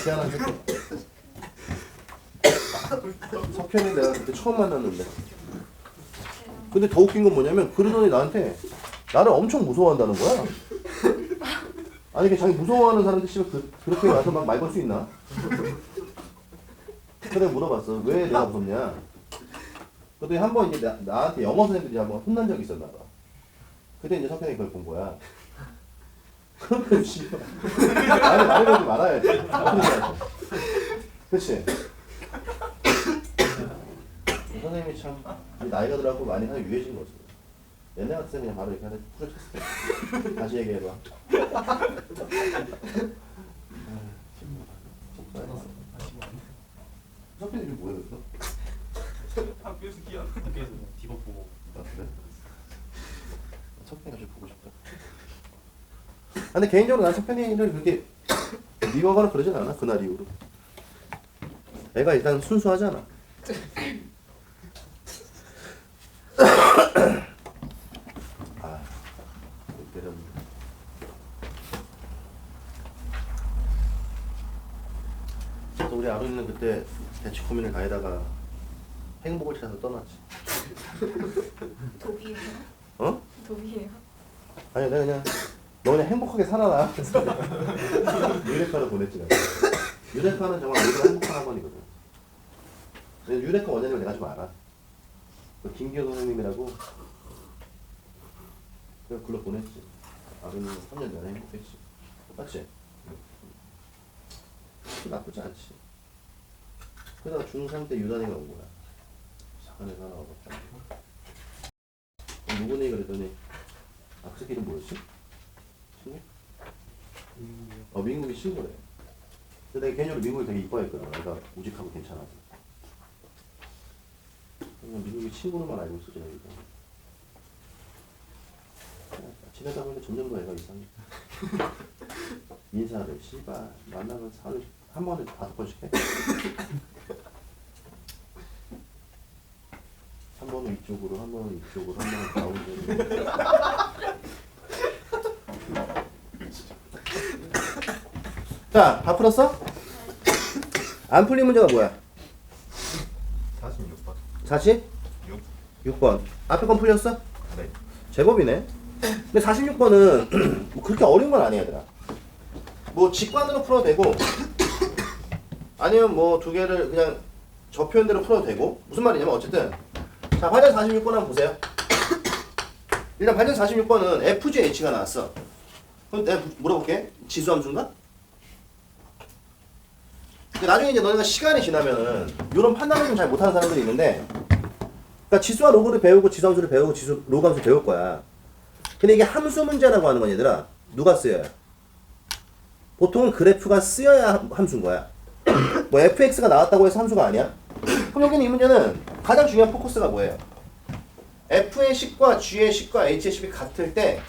S1: 희한한 새끼. 석현이 내가 그때 처음 만났는데. 근데 더 웃긴 건 뭐냐면 그러더니 나한테 나를 엄청 무서워한다는 거야. 아니 이게 자기 무서워하는 사람들 씨발 그렇게 와서 막 말 걸 수 있나? 그래 물어봤어. 왜 내가 무섭냐? 그랬더니 한 번 이제 나한테 영어 선생님들이 한번 혼난 적이 있었나 봐. 그때 이제 석현이 그걸 본 거야. 그러면 씨발 아니 말을 걸지 말아야지. 그치? 선생님이 참 나이가 들어갖고 많이 하나 유해진 거지. 옛날 같은 그냥 바로 이렇게 하나 풀어쳤어. 다시 얘기해봐. 석현이 이게 뭐야 여기서?
S3: 학교에서 기억. 학교에서 디버 보고.
S1: 아 그래? 석현이가 좀 보고 싶다. 근데 개인적으로 난 석현이를 그렇게 미워하거나 그러진 않아. 그날 이후로. 애가 일단 순수하잖아. 그래서 우리 아론이는 그때 대치코민을 가에다가 행복을 찾아서 떠났지.
S2: 독이에요?
S1: 어?
S2: 독이에요?
S1: 아니 내가 그냥 너 그냥 행복하게 살아라. 유레카로 보냈지 내가. 유레카는 정말 모두가 행복한 학원이거든. 유레카 원장님을 내가 좀 알아. 그 김기호 선생님이라고 그래서 글로 보냈지. 아버님 3년 전에 행복했지. 맞지? 나쁘지 않지. 그러다가 중3 때 유단이가 온 거야. 사관에서 하나 와봤다. 누구니 그랬더니 그 새끼 이름 뭐였지? 친구? 민국이 친구래. 근데 내가 개인적으로 민국이 되게 이뻐했거든. 내가 우직하고 괜찮아서. 그냥 민국이 친구로만 알고 있었지, 여기가. 지내다 보니까 점점 더 애가 이상해. 인사를, 씨발, 만나면 하루 한 번에 5번씩 해. 한 번은 이쪽으로, 한 번은 이쪽으로, 한 번은 가운데로. 자, 다 풀었어? 안 풀린 문제가 뭐야?
S3: 46번.
S1: 46번. 앞에 건 풀렸어?
S3: 네.
S1: 제법이네. 근데 46번은 뭐 그렇게 어려운 건 아니야, 얘들아. 뭐 직관으로 풀어도 되고, 아니면 뭐 두 개를 그냥 저 표현대로 풀어도 되고. 무슨 말이냐면 어쨌든 자, 화전 46번 한번 보세요. 일단 화전 46번은 FGH가 나왔어. 그럼 내가 물어볼게. 지수함수인가? 근데 나중에 이제 너네가 시간이 지나면은 이런 판단을 좀 잘 못하는 사람들이 있는데, 그러니까 지수와 로그를 배우고 지수함수를 배우고 로그함수 배울 거야. 근데 이게 함수 문제라고 하는 건 얘들아 누가 쓰여요? 보통은 그래프가 쓰여야 함수인 거야. 뭐 fx가 나왔다고 해서 함수가 아니야? 그럼 여기는 이 문제는 가장 중요한 포커스가 뭐예요? f의 식과 g의 식과 h의 식이 같을 때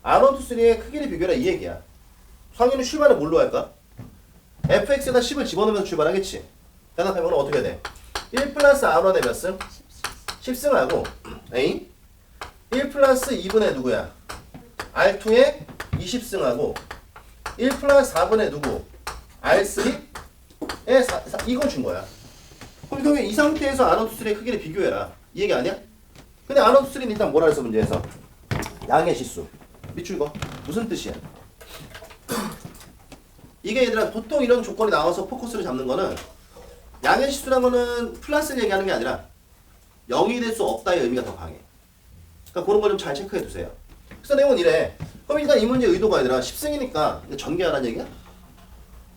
S1: R1, 2, 3의 크기를 비교해라 이 얘기야. 상윤이 출발을 뭘로 할까? fx에다 10을 집어넣으면서 출발하겠지. 대답해보면 어떻게 돼? 1 플러스 R1의 몇 승? 10승하고 A 1 플러스 2분의 누구야? R2의 20승하고 1 플러스 4분의 누구? R3의 이걸 준 거야. 그럼 결국에 이 상태에서 R1, 2, 3의 크기를 비교해라. 이 얘기 아니야? 근데 R1, 2, 3는 일단 뭐라 했어 문제에서? 양의 실수. 밑줄 거. 무슨 뜻이야? 이게 얘들아 보통 이런 조건이 나와서 포커스를 잡는 거는 양의 실수라는 거는 플러스를 얘기하는 게 아니라 0이 될 수 없다의 의미가 더 강해. 그러니까 그런 걸 좀 잘 체크해 두세요. 그래서 내용은 이래. 그럼 일단 이 문제 의도가 아니라 10승이니까 전개하라는 얘기야?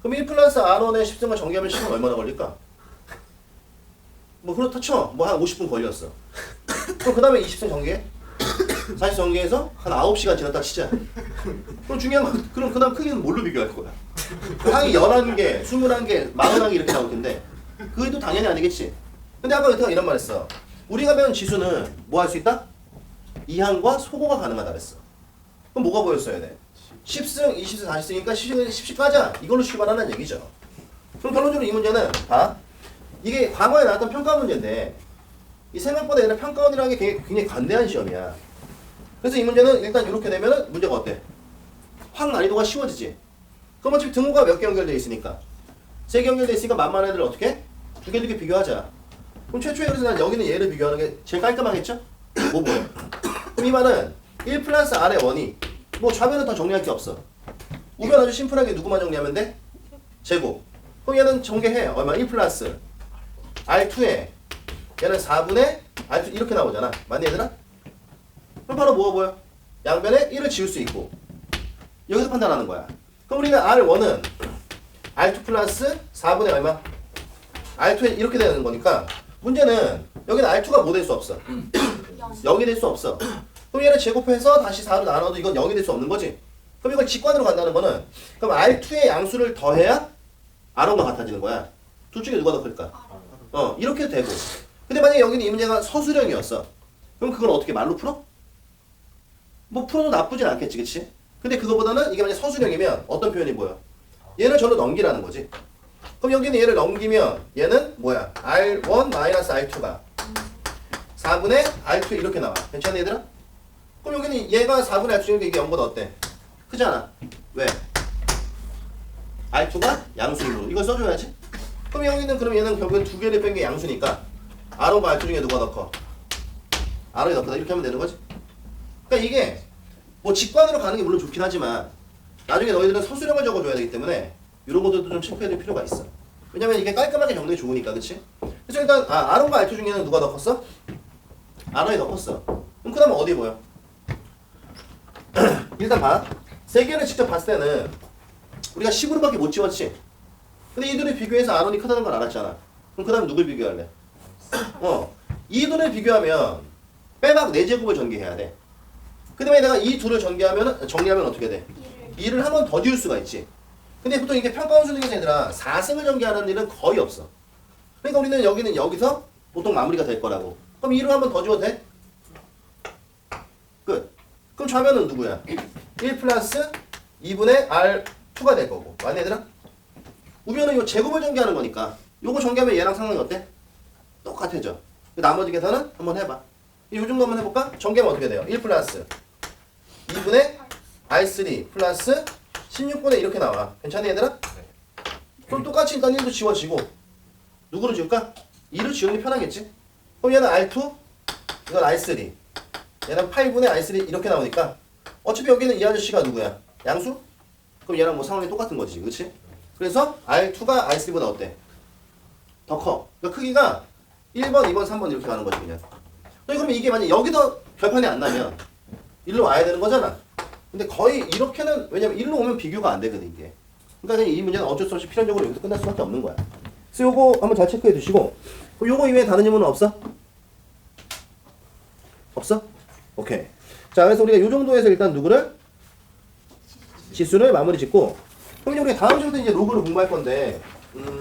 S1: 그럼 1 플러스 R1의 10승을 전개하면 시간 얼마나 걸릴까? 뭐 그렇다 쳐. 뭐 한 50분 걸렸어. 그럼 그 다음에 20승 전개해? 사실 전개해서 한 9시간 지났다 치자. 그럼 중요한 건 그럼 그 다음 크기는 뭘로 비교할 거야? 항이 11개, 21개, 40항이 이렇게 나올 텐데 그게 당연히 아니겠지. 근데 아까 여태가 이런 말 했어. 우리가 배운 지수는 뭐 할 수 있다? 이항과 소거가 가능하다 그랬어. 그럼 뭐가 보였어야 돼? 10승, 20승, 40승이니까 10씩 가자. 이걸로 출발하는 얘기죠. 그럼 결론적으로 이 문제는 봐. 이게 과거에 나왔던 평가 문제인데 이 생각보다 얘는 평가원이라는 게 굉장히 관대한 시험이야. 그래서 이 문제는 일단 이렇게 되면은 문제가 어때? 확 난이도가 쉬워지지. 그럼 어차피 등호가 몇 개 연결되어 있으니까 3개 연결되어 있으니까 만만한 애들 어떻게? 두 개 비교하자. 그럼 최초에 그래서 난 여기는 얘를 비교하는 게 제일 깔끔하겠죠? 뭐예요? 그럼 이 말은 1 플러스 R의 원이 뭐 좌변은 더 정리할 게 없어. 우변 아주 심플하게 누구만 정리하면 돼? 제곱. 그럼 얘는 전개해. 얼마? 1 플러스 R2에 얘는 4분의 R2 이렇게 나오잖아. 맞니 얘들아? 그럼 바로 뭐가 보여? 양변에 1을 지울 수 있고 여기서 판단하는 거야. 그럼 우리가 R1은 R2 플러스 4분의 얼마? R2에 이렇게 되는 거니까 문제는 여기는 R2가 뭐 될 수 없어? 0이 될 수 없어. 그럼 얘를 제곱해서 다시 4로 나눠도 이건 0이 될 수 없는 거지. 그럼 이걸 직관으로 간다는 거는 그럼 R2의 양수를 더해야 R1과 같아지는 거야. 둘 중에 누가 더 클까? 이렇게 되고. 근데 만약에 여기는 이 문제가 서술형이었어. 그럼 그걸 어떻게 말로 풀어? 뭐 풀어도 나쁘진 않겠지, 그치? 근데 그거보다는 이게 만약에 서술형이면 어떤 표현이 보여? 얘를 절로 넘기라는 거지. 그럼 여기는 얘를 넘기면 얘는 뭐야? R1 마이너스 R2가 4분의 R2 이렇게 나와. 괜찮니 얘들아? 그럼 여기는 얘가 4분의 R2니까 이게 0보다 어때? 크잖아. 왜? R2가 양수로. 이걸 써줘야지. 그럼 여기는 그럼 얘는 결국엔 두 개를 뺀 게 양수니까 R1과 R2 중에 누가 더 커? R이 더 크다. 이렇게 하면 되는 거지. 그러니까 이게 뭐 직관으로 가는 게 물론 좋긴 하지만 나중에 너희들은 서술형을 적어줘야 되기 때문에 이런 것들도 좀 체크해야 될 필요가 있어. 왜냐면 이게 깔끔하게 정리가 좋으니까, 그치? 그래서 일단 R1과 R2 중에는 누가 더 컸어? R1이 더 컸어. 그럼 그 다음에 어디 보여? 일단 봐. 세 개를 직접 봤을 때는 우리가 10으로밖에 못 지웠지. 근데 이 둘을 비교해서 R1이 크다는 걸 알았잖아. 그럼 그 다음에 누굴 비교할래? 이 둘을 비교하면 빼박 4제곱을 전개해야 돼. 그 다음에 내가 이 둘을 정리하면 어떻게 돼? 2를 한 번 더 지울 수가 있지. 근데 보통 이게 평가원 수능에서 얘들아 4승을 전개하는 일은 거의 없어. 그러니까 우리는 여기는 여기서 보통 마무리가 될 거라고. 그럼 2를 한 번 더 지워도 돼? 끝. 그럼 좌변은 누구야? 1 플러스 2분의 R2가 될 거고. 맞네 얘들아? 우변은 요 제곱을 전개하는 거니까 요거 전개하면 얘랑 상황이 어때? 똑같아져. 나머지 계산은 한번 해봐. 이 정도 한번 해볼까? 전개하면 어떻게 돼요? 1 플러스 2분의 R3 플러스 16분의 이렇게 나와. 괜찮아 얘들아? 그럼 똑같이 일단 1도 지워지고 누구로 지울까? 2로 지우는 게 편하겠지? 그럼 얘는 R2 이건 R3 얘는 8분의 R3 이렇게 나오니까 어차피 여기는 이 아저씨가 누구야? 양수? 그럼 얘랑 뭐 상황이 똑같은 거지 그치? 그래서 R2가 R3보다 어때? 더 커. 그러니까 크기가 1번, 2번, 3번 이렇게 가는 거지 그냥. 그러면 이게 만약 여기서 결판이 안 나면 일로 와야 되는 거잖아. 근데 거의 이렇게는 왜냐면 일로 오면 비교가 안 되거든 이게. 그러니까 이 문제는 어쩔 수 없이 필연적으로 여기서 끝날 수밖에 없는 거야. 그래서 요거 한번 잘 체크해 두시고 요거 이외에 다른 질문은 없어? 없어? 오케이. 자 그래서 우리가 요 정도에서 일단 누구를? 지수를 마무리 짓고 그럼 이제 우리가 다음 시간부터 이제 로그를 공부할 건데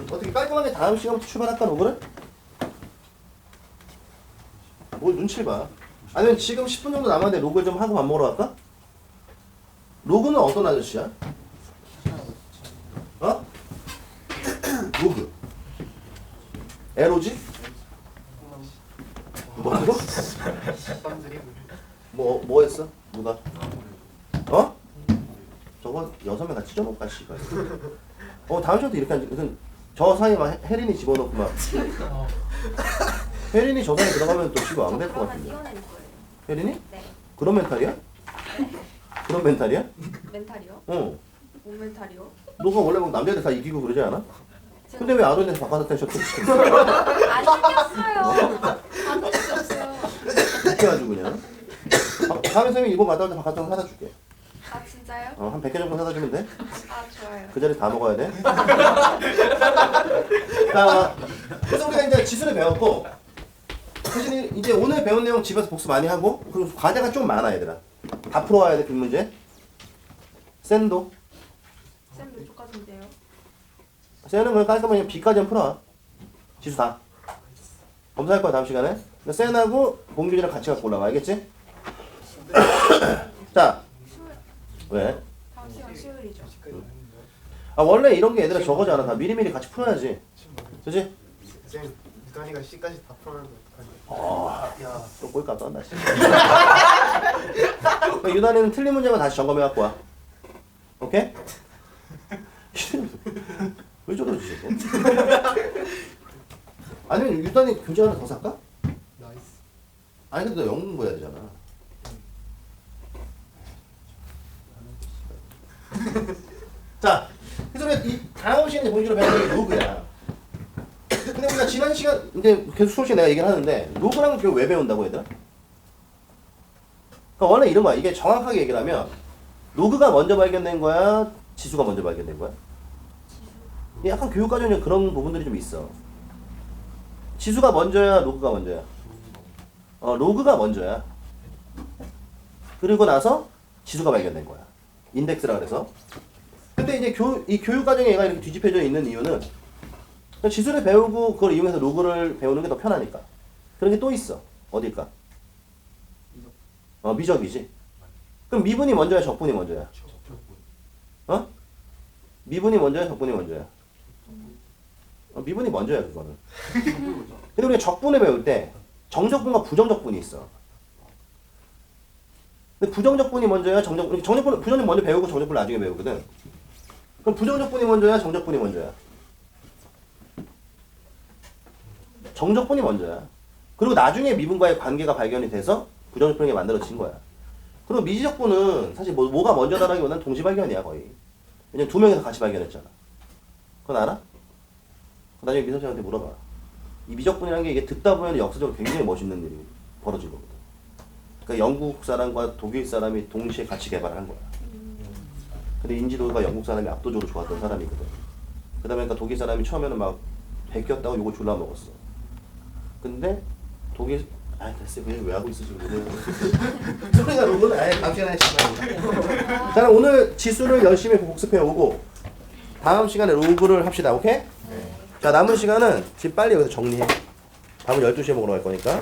S1: 어떻게 깔끔하게 다음 시간부터 출발할까 로그를? 뭘 눈치를 봐. 아니면 지금 10분 정도 남았는데 로그를 좀 하고 밥 먹으러 갈까? 로그는 어떤 아저씨야? 어? 로그 LOG? 뭐라고? 뭐 했어? 누가? 어? 저거 6명 같이 찢어놓을까 씨발. 다음 시간도 이렇게 하지. 무슨 저 사이에 막 혜린이 집어넣고 막 혜린이 저 사이에 들어가면 또 지금 안 될 것
S2: 그러면
S1: 같은데.
S2: 띄워낼 거예요.
S1: 혜린이?
S2: 네.
S1: 그런 멘탈이야? 그런 멘탈이야?
S2: 멘탈이요?
S1: 어.
S2: 뭔 멘탈이요?
S1: 너가 원래 막 남자들 다 이기고 그러지 않아? 근데 왜 아론에서 바깥에 태셨어?
S2: 안 생겼어요. 안 생겼어요.
S1: 이렇게 해가지고 그냥. 다음에 선생님이 이번 갔다 올 때 바깥에 사다 줄게.
S2: 아 진짜요?
S1: 한 100개 정도 사다 주면 돼?
S2: 아 좋아요.
S1: 그 자리 다 먹어야 돼. 자, 그래서 우리가 이제 지수를 배웠고, 사실 이제 오늘 배운 내용 집에서 복습 많이 하고, 그리고 과제가 좀 많아 얘들아. 다 풀어와야 돼 빈문제. 쌤도.
S2: 쌤몇 초까지인데요?
S1: 쌤은 그냥 깔끔하게 B까지는 풀어. 지수 다. 검사할 거야 다음 시간에. 근데 쌤하고 봉준이랑 같이 갖고 올라가 알겠지? 자, 왜?
S2: 다음 시간 수요일이죠.
S1: 원래 이런 게 얘들아 저거잖아. 다 미리미리 같이 풀어야지. 그치?
S3: 쌤, 유단이가 C까지 다 풀어놨는데 어떡하냐.
S1: 야, 또 꼴값 떴나 씨. 유단이는 틀린 문제만 다시 점검해 갖고 와. 오케이? 왜 저러지 저거? 아니면 유단이 교재 하나 더 살까?
S3: 나이스.
S1: 아니 근데 너 영어 공부해야 되잖아. 자, 그래서 우리가 이 다음 시간에 본주로 배우는 게 로그야. 근데 우리가 지난 시간 이제 계속 수업 시간에 내가 얘기를 하는데 로그랑 그걸 왜 배운다고 얘들아? 그러니까 원래 이런 거야. 이게 정확하게 얘기를 하면 로그가 먼저 발견된 거야? 지수가 먼저 발견된 거야? 이게 약간 교육 과정에 그런 부분들이 좀 있어. 지수가 먼저야? 로그가 먼저야? 로그가 먼저야. 그리고 나서 지수가 발견된 거야. 인덱스라 그래서. 근데 이제 이 교육 과정에 얘가 이렇게 뒤집혀져 있는 이유는 지수를 배우고 그걸 이용해서 로그를 배우는 게 더 편하니까. 그런 게 또 있어. 어딜까? 미적이지. 그럼 미분이 먼저야, 적분이 먼저야? 미분이 먼저야, 적분이 먼저야? 미분이 먼저야, 그거는. 근데 우리가 적분을 배울 때 정적분과 부정적분이 있어. 근데 부정적분이 먼저야, 부정적분 먼저 배우고 정적분 나중에 배우거든. 그럼 부정적분이 먼저야, 정적분이 먼저야? 정적분이 먼저야. 그리고 나중에 미분과의 관계가 발견이 돼서 부정적분이 만들어진 거야. 그리고 미지적분은 사실 뭐가 먼저다라기보다는 동시 발견이야 거의. 왜냐면 두 명이서 같이 발견했잖아. 그건 알아? 나중에 미선생한테 물어봐. 이 미적분이라는 게 이게 듣다 보면 역사적으로 굉장히 멋있는 일이 벌어진 거거든. 그러니까 영국 사람과 독일 사람이 동시에 같이 개발을 한 거야. 근데 인지도가 영국 사람이 압도적으로 좋았던 사람이거든. 그다음에 그러니까 독일 사람이 처음에는 막 베꼈다고 요거 졸라 먹었어. 근데 독일 아 됐어 그냥 왜 하고 있어 지금 오늘. 소리가 로그는 아예 다음 시간에 시간입니다. 자 오늘 지수를 열심히 복습해 오고 다음 시간에 로그를 합시다. 오케이? 자 남은 시간은 지금 빨리 여기서 정리해. 밥은 12시에 먹으러 갈 거니까.